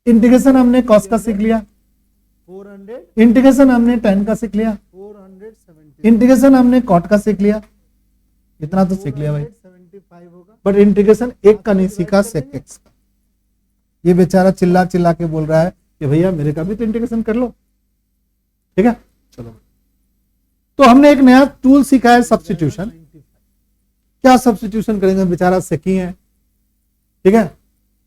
इंटीग्रेशन हमने कॉस का सीख लिया, 400 इंटीग्रेशन हमने tan का सीख लिया, 470 इंटीग्रेशन हमने कॉट का सीख लिया, इतना तो सीख लिया भाई। 475 होगा। बट इंटीग्रेशन एक का नहीं सीखा, sec x का। ये बेचारा चिल्ला चिल्ला के बोल रहा है कि भैया मेरे का भी तो इंटीग्रेशन कर लो। ठीक है, चलो तो हमने एक नया टूल सीखा है सब्स्टिट्यूशन। क्या सब्स्टिट्यूशन करेंगे, बेचारा सेकी है, ठीक है,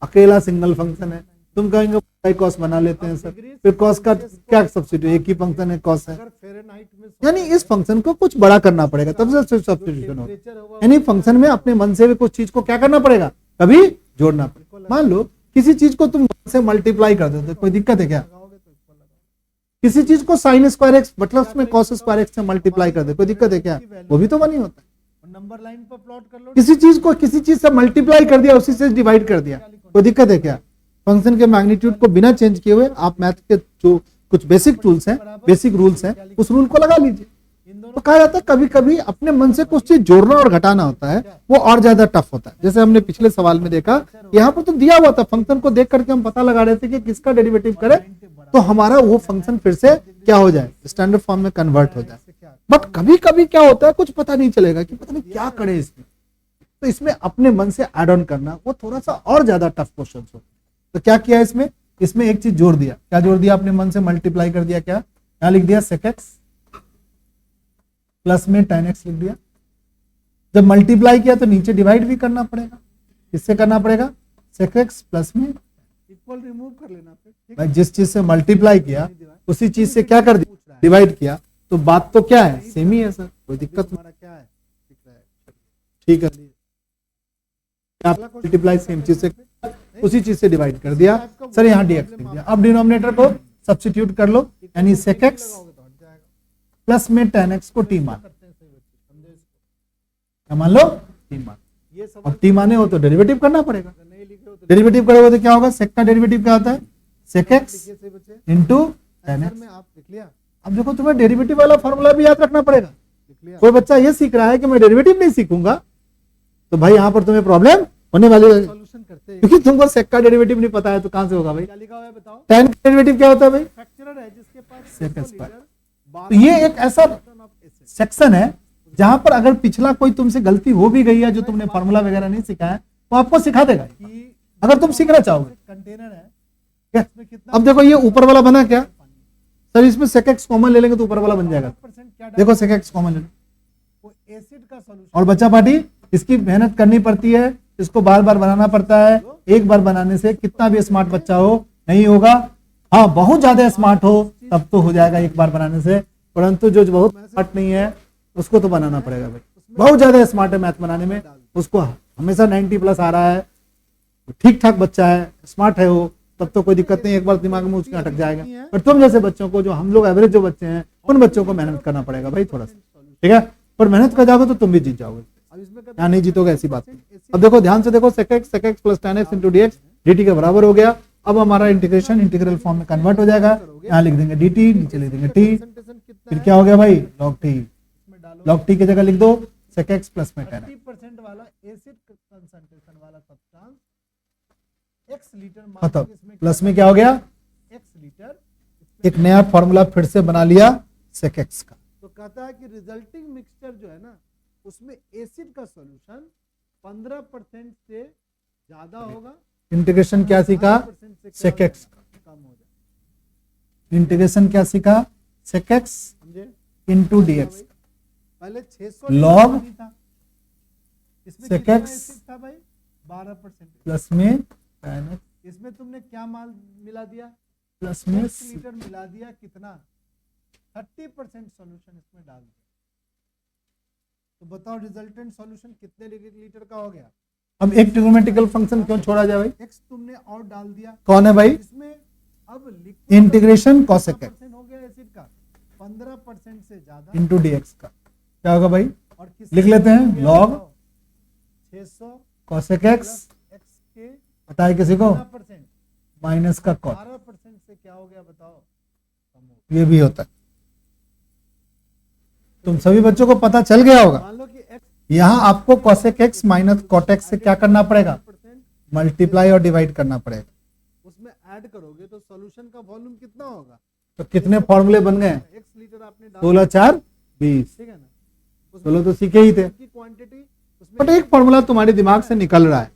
अकेला सिंगल फंक्शन है। तुम कहेंगे कॉस बना लेते हैं सर, फिर कॉस का क्या सब्स्टिट्यूट, एक ही फंक्शन है कॉस है, अगर फ़ारेनहाइट में यानी इस फंक्शन को कुछ बड़ा करना पड़ेगा तब से सब्स्टिट्यूशन होगा। टेम्परेचर होगा, यानी फंक्शन में अपने मन से भी कुछ चीज को क्या करना पड़ेगा, कभी जोड़ना पड़ेगा। मान लो किसी चीज को तुम 1 से मल्टीप्लाई कर देते हो, कोई दिक्कत है क्या? लगाओगे तो इक्वल लगाओगे। किसी चीज को साइन स्क्वायर एक्स मतलब उसमें कॉस स्क्वायर एक्स से मल्टीप्लाई कर दे, कोई दिक्कत है क्या? वो भी तो बनी होता है। और नंबर लाइन पर प्लॉट कर लो। किसी चीज को किसी चीज से मल्टीप्लाई कर दिया, उसी से डिवाइड कर दिया, कोई दिक्कत है क्या? फंक्शन के मैग्नीट्यूड को बिना चेंज किए हुए आप मैथ के जो कुछ बेसिक टूल्स हैं, बेसिक रूल्स हैं, उस रूल को लगा लीजिए। तो कहा जाता है कभी कभी अपने मन से कुछ चीज जोड़ना और घटाना होता है, वो और ज्यादा टफ होता है। जैसे हमने पिछले सवाल में देखा, यहाँ पर तो दिया हुआ था, फंक्शन को देख करके हम पता लगा रहे थे कि किसका डेरिवेटिव करे तो हमारा वो फंक्शन फिर से क्या हो जाए, स्टैंडर्ड फॉर्म में कन्वर्ट हो जाए। बट कभी कभी क्या होता है, कुछ पता नहीं चलेगा कि पता नहीं क्या करे इसमें, तो इसमें अपने मन से ऐड ऑन करना वो थोड़ा सा और ज्यादा टफ क्वेश्चन होता है। तो क्या किया इसमें एक चीज जोड़ दिया। क्या जोड़ दिया? अपने मन से मल्टीप्लाई कर दिया। क्या यहाँ लिख दिया, sec x प्लस में tan x लिख दिया। जब मल्टीप्लाई किया तो नीचे डिवाइड भी करना पड़ेगा। किससे करना पड़ेगा? sec x प्लस में इक्वल रिमूव कर लेना फिर, ठीक भाई, जिस चीज से मल्टीप्लाई किया उसी चीज से क्या कर दिया, डिवाइड किया, तो बात तो क्या है, सेम ही है सर, कोई दिक्कत नहीं। हमारा क्या है, दिख रहा है। ठीक है, आप मल्टीप्लाई सेम चीज से उसी चीज से डिवाइड कर दिया सर, यहाँ dx लिख दिया। अब डिनोमिनेटर को सब्स्टिट्यूट कर लो, यानी sec x प्लस में tan x को t मान, क्या मान लो, t मान। ये सब अब t माने हो तो डेरिवेटिव करना पड़ेगा। नहीं लिखे हो तो डेरिवेटिव करोगे तो क्या होगा, sec का डेरिवेटिव क्या होता है, sec x लिखे से बचे। Into tan answer x। में आप लिख लिया, अब देखो तुम्हें डेरिवेटिव वाला फॉर्मूला भी याद रखना पड़ेगा। लिख लिया। कोई बच्चा ये सीख रहा है कि मैं डेरिवेटिव नहीं सीखूंगा, तो भाई यहाँ पर तुम्हें प्रॉब्लम होने वाली है, सॉल्यूशन करते हैं। क्योंकि तुमको sec का डेरिवेटिव नहीं पता है तो कहां से होगा भाई। क्या लिखा हुआ है बताओ? tan का डेरिवेटिव क्या होता है भाई, फ्रैक्चरर है जिसके पास Sec 100 स्क्वायर। लीटर तो ये एक ऐसा सेक्शन है जहां पर अगर पिछला कोई तुमसे गलती हो भी गई है, जो तुमने फॉर्मूला वगैरह नहीं सीखा है, वो आपको सिखा देगा कि अगर तुम सीखना चाहोगे। कंटेनर है, क्या? इसमें कितना अब देखो ये ऊपर वाला बना क्या सर, इसमें sec x कॉमन ले लेंगे तो ऊपर वाला बन जाएगा। परसेंट क्या देखो sec x कॉमन ले लो, वो एसिड का सॉल्यूशन। और बच्चा पार्टी इसकी मेहनत करनी पड़ती है, इसको बार बार बनाना पड़ता है। एक बार बनाने से कितना भी स्मार्ट बच्चा हो नहीं होगा। हाँ, बहुत ज्यादा स्मार्ट हो तब तो हो जाएगा एक बार बनाने से, परंतु जो बहुत स्मार्ट नहीं है उसको तो बनाना पड़ेगा भाई। बहुत ज्यादा स्मार्ट है मैथ बनाने में, उसको हमेशा 90 प्लस आ रहा है, ठीक ठाक बच्चा है, स्मार्ट है वो, तब तो कोई दिक्कत नहीं, एक बार दिमाग में उसके अटक जाएगा। पर तुम जैसे बच्चों को, जो हम लोग एवरेज जो बच्चे हैं, उन बच्चों को मेहनत करना पड़ेगा भाई थोड़ा सा, ठीक है। पर मेहनत कर जाओगे तो तुम भी जीत जाओगे, अब इसमें यहाँ नहीं जीतोगे ऐसी बात नहीं। अब देखो ध्यान से देखो, sec x plus tan x into dx dt के बराबर हो गया। अब हमारा इंटीग्रेशन इंटीग्रल फॉर्म में कन्वर्ट हो जाएगा। यहाँ लिख देंगे dt, नीचे लिख देंगे t, फिर क्या हो गया भाई, log t। log t की जगह लिख दो sec x प्लस में tan x। 30% वाला एसिड कंसंट्रेशन वाला सब्सटेंस x लीटर खत्म। इसमें प्लस में क्या हो गया, x लीटर। एक नया फॉर्मूला फिर से बना लिया sec x का। तो कहता है कि रिजल्टिंग मिक्सचर जो है ना, उसमें एसिड का सॉल्यूशन 15% से ज्यादा होगा। इंटीग्रेशन क्या सीखा, 5% से sec x का। कम हो जाए, इंटीग्रेशन क्या सीखा, sec x समझे? Into dx। पहले 600 log पानी था, इसमें sec कितना x एसिड था भाई, 12%। प्लस में tan x इसमें तुमने क्या माल मिला दिया, प्लस में 10 लीटर मिला दिया, कितना 30% सॉल्यूशन इसमें डाल दिया। तो बताओ रिजल्टेंट सॉल्यूशन कितने लीटर का हो गया? अब एक ट्रिग्नोमेट्रिकल फंक्शन क्यों छोड़ा जाए भाई? एक्स तुमने और डाल दिया, कौन है भाई? इसमें अब लिक्विड इंटीग्रेशन cosec x हो गया एसिड का 15% से ज्यादा इंटू dx का क्या होगा भाई? और किस लिख लेते हैं log 600 cosec x एक्स के बताए किसी को 12% माइनस का cos 12% से क्या हो गया बताओ? कम हो गया। ये भी होता है। तुम सभी बच्चों को पता चल गया होगा। मान लो कि एक्स यहाँ आपको cosec x minus cot x से क्या करना पड़ेगा? मल्टीप्लाई और डिवाइड करना पड़ेगा। उसमें ऐड करोगे तो सॉल्यूशन का वॉल्यूम कितना होगा? तो कितने फॉर्मूले बन गए? एक्स लीटर आपने डाला, 16 4 20। ठीक है ना? चलो तो सीखे ही थे, की क्वांटिटी उसमें बट एक फॉर्मूला तुम्हारे दिमाग से निकल रहा है।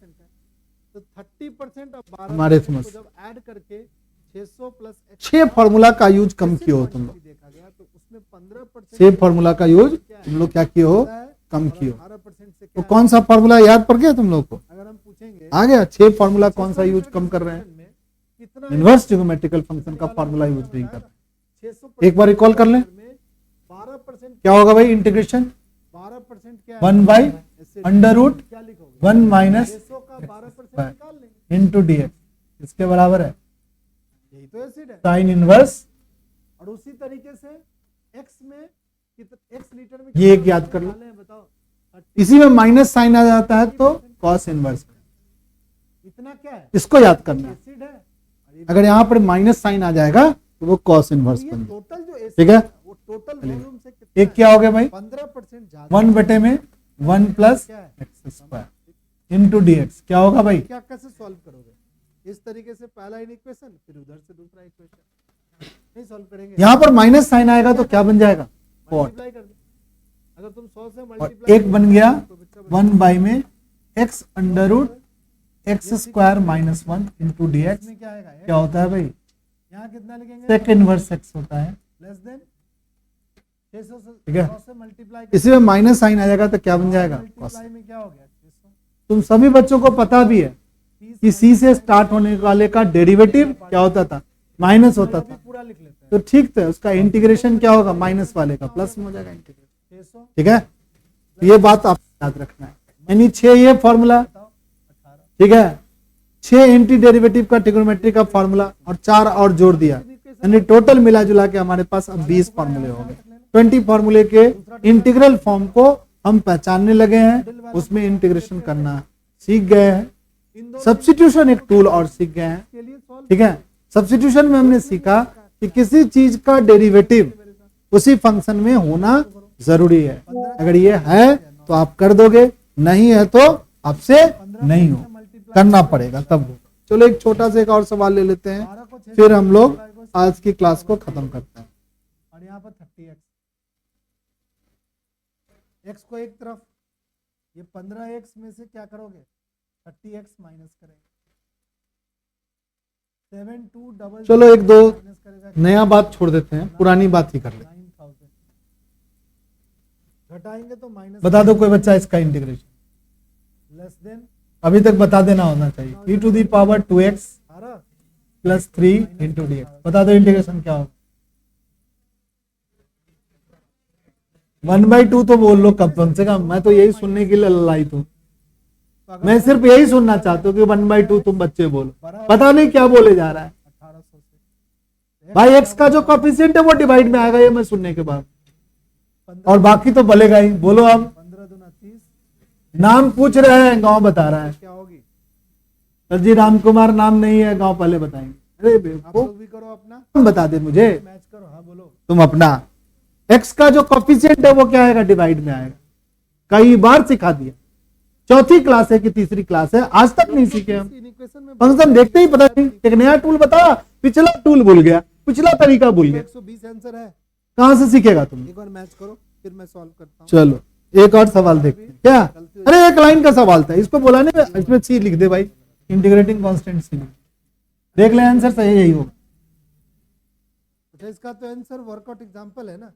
तो 30% अब 12 हमारे समझ को जब ऐड करके 600 प्लस 6 फॉर्मूला का यूज कम किए हो तुम लोग। देखा गया तो उसमें 15% 6 फॉर्मूला का यूज तुम लोग क्या किए हो? कम किए हो। 18% से तो क्या कौन सा फॉर्मूला याद पड़ गया तुम लोग को? अगर हम पूछेंगे आ गया 6 फॉर्मूला कौन सा यूज कम कर रहे हैं? में कितना इनवर्स ट्रिग्नोमेट्रिकल फंक्शन का फॉर्मूला यूज नहीं कर रहे। 600 एक बार रिकॉल कर लें, में 12% क्या होगा भाई? इंटीग्रेशन 12% क्या 1 बाई अंडर रूट क्या लिखोगे? 1 माइनस 600 का 12% निकाल लेंगे, इंटू dx इसके बराबर है यही तो एसिड है। Sine inverse. और उसी तरीके से एक्स में एक्स लीटर में ये एक याद कर लो। डाले हैं बताओ? 30 इसी में माइनस साइन आ जाता है तो कॉस इनवर्स। इतना क्या है? इसको याद करना है। एसिड है। और ये अगर यहाँ पर माइनस साइन आ जाएगा तो वो कॉस इनवर्स बन जाएगा। टोटल जो एसिड ठीक है, वो टोटल वॉल्यूम से कितना एक क्या हो गया भाई? 15% ज्यादा 1 बटे में 1 प्लस क्या है? एक्स स्क्वायर इंटू dx क्या होगा भाई? क्या कैसे सॉल्व करोगे? इस तरीके से पहला इक्वेशन फिर उधर से दूसरा इक्वेशन नहीं सॉल्व करेंगे। यहाँ पर माइनस साइन आएगा तो क्या बन जाएगा? कॉट। मल्टीप्लाई कर दो। अगर तुम 100 से और मल्टीप्लाई एक बन गया 1 बाई में x under root x square minus 1 into dx में क्या आएगा? क्या होता है भाई? यहाँ कितना लिखेंगे? सेक इनवर्स x होता है। लेस देन 600 से ठीक है। 100 से मल्टीप्लाई इसी में माइनस साइन आ जाएगा तो क्या बन जाएगा? cos। मल्टीप्लाई में क्या हो गया? 600 तुम सभी बच्चों को पता भी है कि c से स्टार्ट होने वाले का डेरिवेटिव क्या होता था? माइनस होता था। पूरा लिख लेते हैं। तो ठीक था, उसका इंटीग्रेशन क्या होगा? माइनस वाले का प्लस में हो जाएगा इंटीग्रेशन। 600 ठीक है, ये बात आप याद रखना है। यानी 6 ये फॉर्मूला, 18 ठीक है, 6 एंटी डेरिवेटिव का ट्रिग्नोमेट्री का फॉर्मूला और 4 और जोड़ दिया, यानी टोटल मिला जुला के हमारे पास अब 20 फॉर्मूले हो गए। 20 फॉर्मूले के इंटीग्रल फॉर्म को हम पहचानने लगे हैं, उसमें इंटीग्रेशन करना सीख गए हैं। सब्स्टिट्यूशन एक टूल और सीख गए हैं। के लिए सॉल्व ठीक है, सब्स्टिट्यूशन में हमने सीखा कि किसी चीज का डेरिवेटिव उसी फंक्शन में होना जरूरी है। अगर ये है तो आप कर दोगे, नहीं है तो आपसे नहीं हो, करना पड़ेगा तब होगा। चलो एक छोटा सा एक और सवाल ले लेते हैं, 12 को 6 फिर हम लोग आज की क्लास को खत्म करते हैं। और यहाँ पर 30x x को एक तरफ, ये 15x में से क्या करोगे? 30x माइनस करेंगे। 7 2 डबल चलो एक दो माइनस करेगा नया बात छोड़ देते हैं, पुरानी बात ही कर ले। 9000 घटाएंगे तो माइनस बता दो कोई बच्चा इसका इंटीग्रेशन लेस देन अभी तक बता देना होना चाहिए। e to the power 2x 18 plus 3 into d x. बता दो इंटीग्रेशन क्या होगा? 1/2 तो बोल लो कम से कम, मैं तो यही सुनने के लिए ललाई हूँ। मैं सिर्फ यही सुनना चाहता हूँ कि 1/2 तुम बच्चे बोलो, पता नहीं क्या बोले जा रहा है 1800 से भाई। एक्स का जो कॉफिशिएंट है वो डिवाइड में आएगा, ये मैं सुनने के बाद, और बाकी तो बलेगा ही। बोलो अब, 15 दूना 30 नाम पूछ रहे हैं, गांव बता रहा है। क्या होगी? सर जी राम कुमार नाम नहीं है, गांव पहले बताएंगे। अरे आप बेवकूफ, लोग भी करो अपना, तुम बता दे मुझे, मैच करो। हाँ बोलो। तुम अपना। एक्स का जो कॉफिशिएंट है वो क्या आएगा? डिवाइड में आएगा। कई बार सिखा दिया, चौथी क्लास है कि तीसरी क्लास है, आज तक नहीं सीखे हम। इक्वेशन में फंक्शन देखते ही पता नहीं, एक नया टूल बता, पिछला टूल भूल गया, पिछला तरीका भूल गया, 120 आंसर है। कहां से सीखेगा तुम? एक बार मैच करो फिर मैं सॉल्व करता हूँ। चलो एक और सवाल देखते हैं। क्या? अरे एक लाइन का सवाल था, इसको बोला नहीं, इसमें सी लिख दे भाई, इंटीग्रेटिंग कांस्टेंट सी। देख ले आंसर सही यही होगा। अच्छा इसका तो आंसर वर्कआउट एग्जांपल है ना,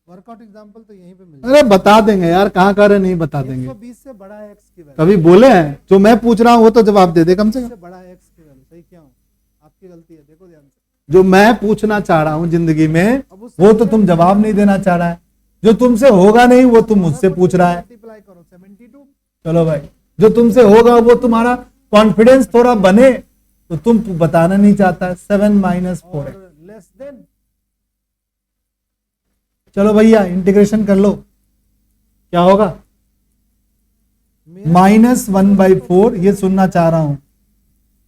वर्कआउट एग्जांपल तो यहीं पे मिल अरे बता देंगे यार, कहाँ कह रहे नहीं बता देंगे। 120 से बड़ा है एक्स की वैल्यू, कभी बोले हैं? जो मैं पूछ रहा हूँ वो तो जवाब दे दे कम से से कम। बड़ा है एक्स की वैल्यू। सही क्या हूँ? आपकी गलती है, देखो ध्यान से। जो मैं पूछना चाह रहा हूँ जिंदगी में अब उस वो तो तुम जवाब नहीं देना चाह रहा है। जो तुमसे होगा नहीं वो तुम मुझसे पूछ रहा है। मल्टीप्लाई करो 72 चलो भाई, जो तुमसे होगा वो तुम्हारा कॉन्फिडेंस थोड़ा बने तो तुम बताना नहीं चाहता है। 7 माइनस 4x। और लेस देन चलो भैया इंटीग्रेशन कर लो, क्या होगा? -1/4, ये सुनना चाह रहा हूं,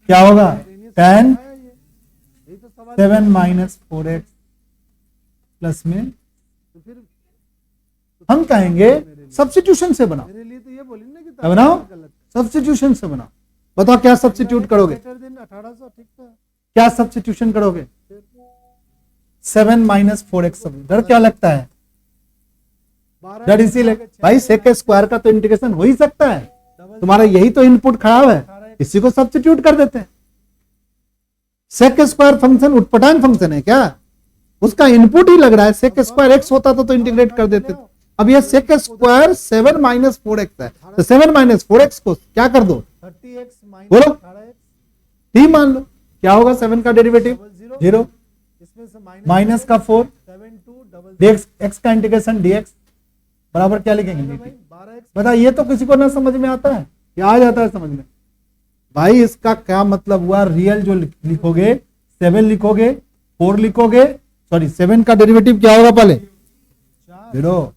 क्या होगा? 10 यही तो सवाल 7 माइनस 4x प्लस में तो फिर हम कहेंगे सब्स्टिट्यूशन से बनाओ। मेरे लिए तो ये बोली ना कि क्या बनाओ? गलत सब्स्टिट्यूशन से बनाओ। बताओ क्या सब्स्टिट्यूट करोगे? बेटर देन 1800 ठीक था। क्या सब्स्टिट्यूशन करोगे? 7 माइनस 4x। डर क्या लगता है? डर इसीलिए भाई सेक स्क्वायर का तो इंटीग्रेशन हो ही सकता है, तुम्हारा यही तो इनपुट खराब है, इसी को सब्स्टिट्यूट कर देते हैं। सेक स्क्वायर फंक्शन उटपटांग फंक्शन है क्या? उसका इनपुट ही लग रहा है। सेक स्क्वायर एक्स होता तो इंटीग्रेट कर देते। अब ये सेक स्क्वायर 7 माइनस 4x है, तो 7 माइनस 4x को क्या कर दो? 30x बोलो। 18x टी मान लो, क्या होगा 7 का डेरिवेटिव? 0। इसमें से माइनस का 4, 72 dx x का इंटीग्रेशन dx बराबर क्या लिखेंगे? dt। 12x बता, ये तो किसी को ना समझ में आता है, क्या आ जाता है समझ में? भाई इसका क्या मतलब हुआ? रियल जो लिखोगे 7 लिखोगे, 4 लिखोगे, सॉरी 7 का डेरिवेटिव क्या होगा? पहले 0,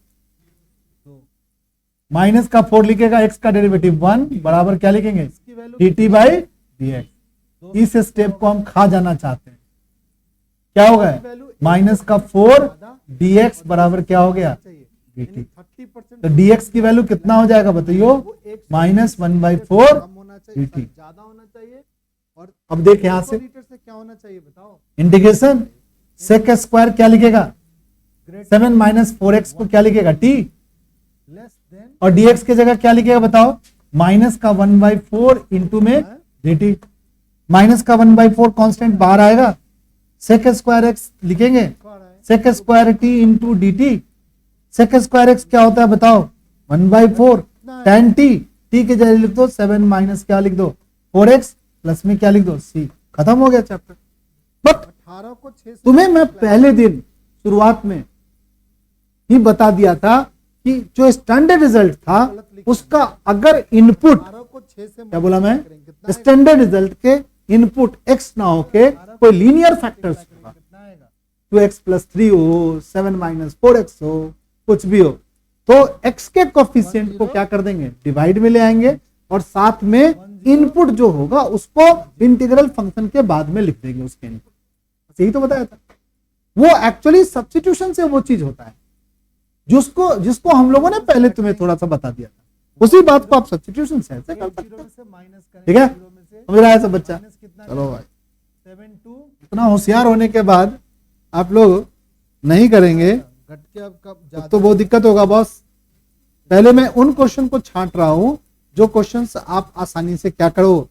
माइनस का 4 लिखेगा, x का डेरिवेटिव 1 बराबर क्या लिखेंगे? की वैल्यू dt बाई dx। इस स्टेप को हम खा जाना चाहते हैं। क्या हो गया? माइनस का 4 dx बराबर क्या हो गया? चाहिए dt। 30% तो dx की वैल्यू कितना हो जाएगा बताइयो? -1/4 कम होना चाहिए, dt। ज्यादा होना चाहिए। और अब देख यहां से लीटर से क्या होना चाहिए बताओ? इंटीग्रेशन सेक स्क्वायर क्या लिखेगा? 7 माइनस 4x को क्या लिखेगा? t। लेस देन और dx की जगह क्या लिखेगा बताओ? माइनस का 1/4 इंटू में dt। माइनस का 1/4 कांस्टेंट बाहर आएगा, सेक स्क्वायर एक्स लिखेंगे, sec square t into d t. Sec square x क्या होता है बताओ? 1/4 tan t। टी के जगह लिख दो 7 माइनस क्या लिख दो? 4x प्लस में क्या लिख दो? c। खत्म हो गया चैप्टर। बट 18 को 6 से तुम्हें मैं पहले दिन शुरुआत में ही बता दिया था कि जो स्टैंडर्ड रिजल्ट था उसका अगर इनपुट, 18 को 6 से क्या बोला मैं? कितना स्टैंडर्ड रिजल्ट के इनपुट x ना होके कोई लीनियर फैक्टर्स होगा, कितना आएगा? 2x प्लस 3 हो, 7 माइनस 4x हो, कुछ भी हो, तो x के कोफिशिएंट को क्या कर देंगे? डिवाइड में ले आएंगे और साथ में इनपुट जो होगा उसको इंटीग्रल फंक्शन के बाद में लिख देंगे उसके इनपुट। यही तो बताया था। वो एक्चुअली सब्स्टिट्यूशन से वो चीज होता है जिसको हम लोगों ने पहले तुम्हें थोड़ा सा बता दिया था। उसी बात को आप सब्स्टिट्यूशन से ऐसे कर सकते जीरो हो। में से माइनस करें, ठीक है, जीरो में से समझ रहा है सब बच्चा? माइनस कितना? चलो भाई, 72 इतना होशियार होने के बाद आप लोग नहीं करेंगे घट के अब कब तब तो बहुत दिक्कत होगा बॉस। पहले मैं उन क्वेश्चन को छांट रहा हूं जो क्वेश्चंस आप आसानी से क्या करो?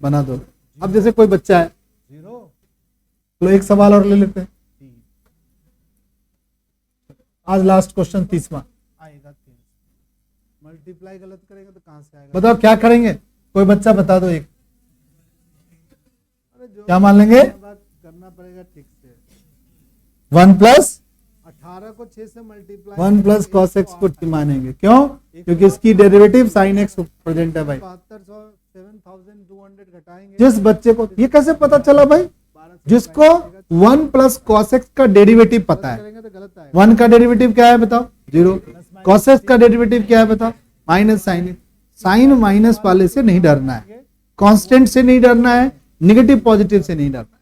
बना दो। अब जैसे कोई बच्चा है, 0 तो एक सवाल और ले लेते हैं। आज लास्ट क्वेश्चन 30वां। आएगा 3। मल्टीप्लाई गलत करेगा तो कहां से आएगा? बताओ क्या करेंगे? कोई बच्चा बता दो एक, अरे जो क्या मान लेंगे? बात करना पड़ेगा ठीक से। 1 प्लस 18 को 6 से मल्टीप्लाई 1 प्लस कॉस एक्स को टी मानेंगे। क्यों? क्योंकि इसकी डेरिवेटिव साइन एक्स प्रेजेंट है भाई। 7200 घटाएंगे। जिस बच्चे को ये कैसे पता चला भाई? जिसको 1 प्लस कॉस एक्स का डेरिवेटिव पता है। करेंगे तो गलत आएगा। 1 का डेरिवेटिव क्या है बताओ? 0। कॉस एक्स का डेरिवेटिव क्या है बताओ? Minus sine x. Sine minus वाले से नहीं डरना है, कांस्टेंट से नहीं डरना है, नेगेटिव पॉजिटिव से नहीं डरना है,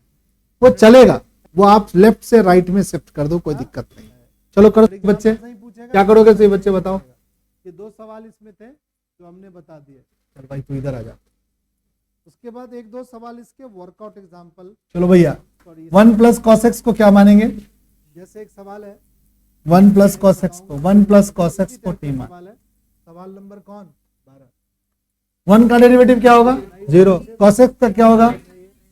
वो चलेगा। वो आप लेफ्ट से राइट में शिफ्ट कर दो, कोई दिक्कत नहीं। चलो करो बच्चे, सही पूछेगा। क्या करोगे सही बच्चे बताओ? ये 2 सवाल इसमें थे जो हमने बता दिए। चल भाई तू इधर आ जा। उसके बाद 1-2 सवाल इसके वर्कआउट एग्जांपल। चलो भैया, सॉरी 1 प्लस कॉस एक्स को क्या मानेंगे? जैसे एक सवाल है 1 प्लस कॉस एक्स को 1 प्लस कॉस एक्स को टी मान। सवाल है, सवाल नंबर कौन? 12। 1 का डेरिवेटिव क्या होगा? 0। कॉस एक्स का क्या होगा?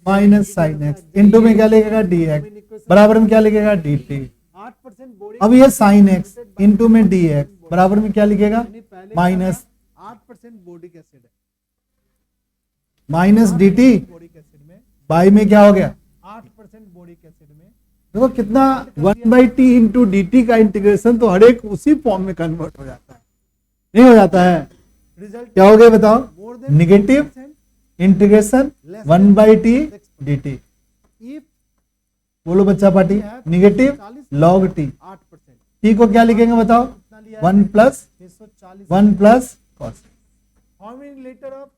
Minus sine x. इंटू में क्या लिखेगा? D x. बराबर में क्या लिखेगा? D T. 8% बॉडी अब ये साइन एक्स इंटू में डी एक्स बराबर में क्या लिखेगा? माइनस 8% बॉडी एसिड है। Minus D T body acid में बाई में क्या हो गया? 8% बॉडी एसिड में देखो कितना 1/t इंटू डी टी का इंटीग्रेशन तो हर एक उसी फॉर्म में कन्वर्ट हो जाता है, नहीं हो जाता है? रिजल्ट क्या हो गया बताओ? More than negative integration 1/t dt। If बोलो बच्चा party, negative log T. 8% T को क्या लिखेंगे बताओ? कितना लिया? 1 plus 640 1 plus cos. How many litre of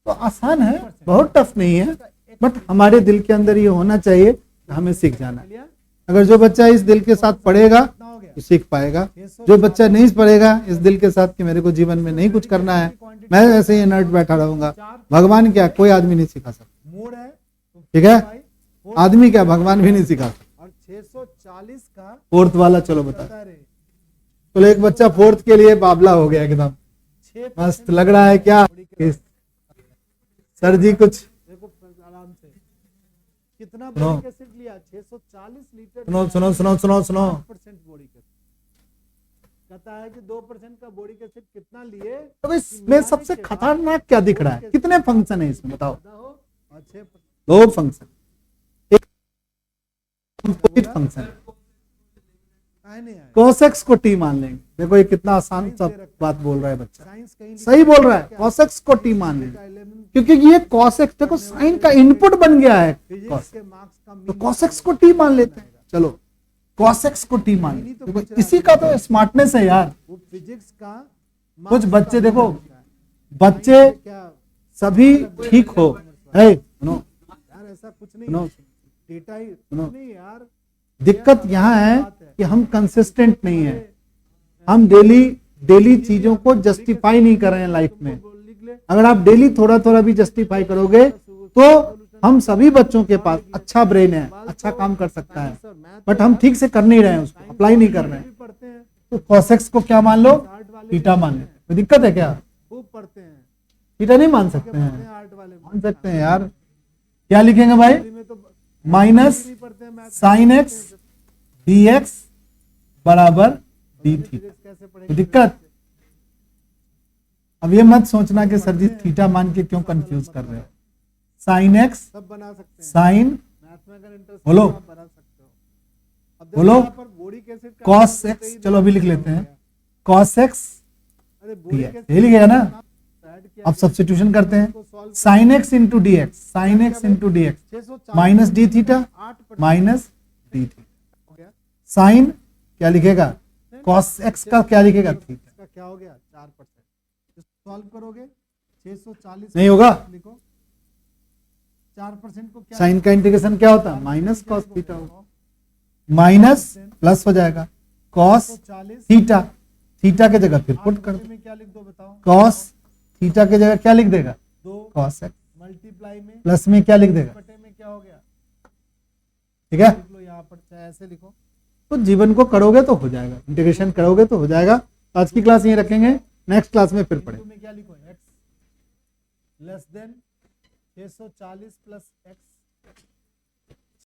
तो आसान है, बहुत टफ नहीं है, बट हमारे दिल के अंदर ये होना चाहिए, हमें सीख जाना है। लिया? अगर जो बच्चा इस दिल के साथ पढ़ेगा कितना हो गया? तो सीख पाएगा, जो बच्चा नहीं पढ़ेगा इस दिल के साथ कि मेरे को जीवन में नहीं कुछ करना है, मैं ऐसे ही इनर्ट बैठा रहूंगा, भगवान क्या कोई आदमी नहीं सिखा सकता, मोड़ है तो ठीक है? भाई, आदमी क्या भगवान भी नहीं सिखा सकता। और 640 का फोर्थ वाला चलो बता। बता रहे तो एक बच्चा फोर्थ के लिए बाबला हो गया एकदम, 6 मस्त लग रहा है क्या कि सर जी कुछ देखो आराम से कितना सुनो। बोरिक एसिड लिया? 640 लीटर सुनो सुनो सुनो सुनो सुनो 8% बोरिक एसिड। कहता है कि 2% का बोरिक एसिड कितना लिए? तो इसमें सबसे खतरनाक क्या दिख रहा है? कितने फंक्शन है इसमें बताओ? पता हो? और 6% दो फंक्शन, एक कंपोजिट फंक्शन। काहे नहीं आया? कॉसेक्स को टी मान लेंगे। देखो ये कितना आसान सा बात बोल रहा है बच्चा, साइंस कहीं सही बोल रहा है, कॉसेक्स को टी मान लेंगे क्योंकि ये कॉसेक्स देखो साइन का इनपुट बन गया है फिजिक्स cos। के मार्क्स का तो कॉसेक्स को टी मान लेते हैं, चलो कॉसेक्स को टी मान लेते हैं। देखो इसी का तो स्मार्टनेस है यार। वो फिजिक्स का कुछ marks बच्चे का देखो, होता है। बच्चे क्या सभी ठीक हो, है सुनो यार ऐसा कुछ नहीं सुनो डेटा ही सुनो। नहीं यार। दिक्कत यहाँ है कि हम कंसिस्टेंट नहीं है, हम डेली चीजों को जस्टिफाई नहीं कर रहे हैं लाइफ में। लिख ले अगर आप डेली थोड़ा थोड़ा भी जस्टिफाई करोगे तो हम सभी बच्चों के पास अच्छा ब्रेन है, अच्छा काम कर सकता है, सर मैथ बट हम ठीक से कर नहीं रहे हैं, उसको अप्लाई नहीं कर रहे हैं। भी पढ़ते हैं, तो कॉसेक्स को क्या मान लो? आर्ट वाले थीटा मान लो। कोई दिक्कत है क्या? खूब पढ़ते हैं, थीटा नहीं मान सकते पढ़ते हैं? हैं आर्ट वाले मान सकते हैं यार। क्या लिखेंगे भाई? में तो माइनस नहीं पढ़ते हैं math. Sine x D x बराबर डी थीटा। कैसे कोई पढ़ेंगे? दिक्कत? अब ये मत सोचना कि सर जी थीटा मान के क्यों कंफ्यूज कर रहे हो। साइन एक्स सब बना सकते हैं साइन मैथ में, अगर इंटरेस्ट बोलो। आप बना सकते हो। अब देखो बोलो। यहाँ पर बोरिक एसिड का कॉस नाम एक्स, लेते ही चलो अभी लिख देखो लेते हैं, क्या। कॉस एक्स अरे डी बोरिक एक्स, एसिड यही लिखेगा ना? ऐड किया अब सब्स्टिट्यूशन करते हैं, को solve sine x into d x, sine x into d x 640 minus D theta 8% minus D theta. हो गया। साइन क्या लिखेगा? कॉस एक्स का क्या लिखेगा? थीटा। इसका क्या हो गया? 4%। सॉल्व करोगे 640 नहीं होगा? लिखो 4% को क्या साइन का इंटीग्रेशन क्या होता है? माइनस कॉस थीटा होगा, माइनस प्लस हो जाएगा कॉस 140 थीटा, थीटा के जगह फिर पुट कर दो, में क्या लिख दो बताओ? कॉस थीटा के जगह क्या लिख देगा? 2 कॉस एक्स, मल्टीप्लाई में प्लस में क्या लिख देगा? बटे में क्या हो गया? ठीक है? लिख लो यहाँ पर, चाहे ऐसे लिखो। तो जीवन को करोगे तो हो जाएगा, इंटीग्रेशन करोगे तो हो जाएगा। आज की क्लास यहीं रखेंगे, नेक्स्ट क्लास में फिर पढ़ेंगे। में क्या लिखो? x less than 640 plus x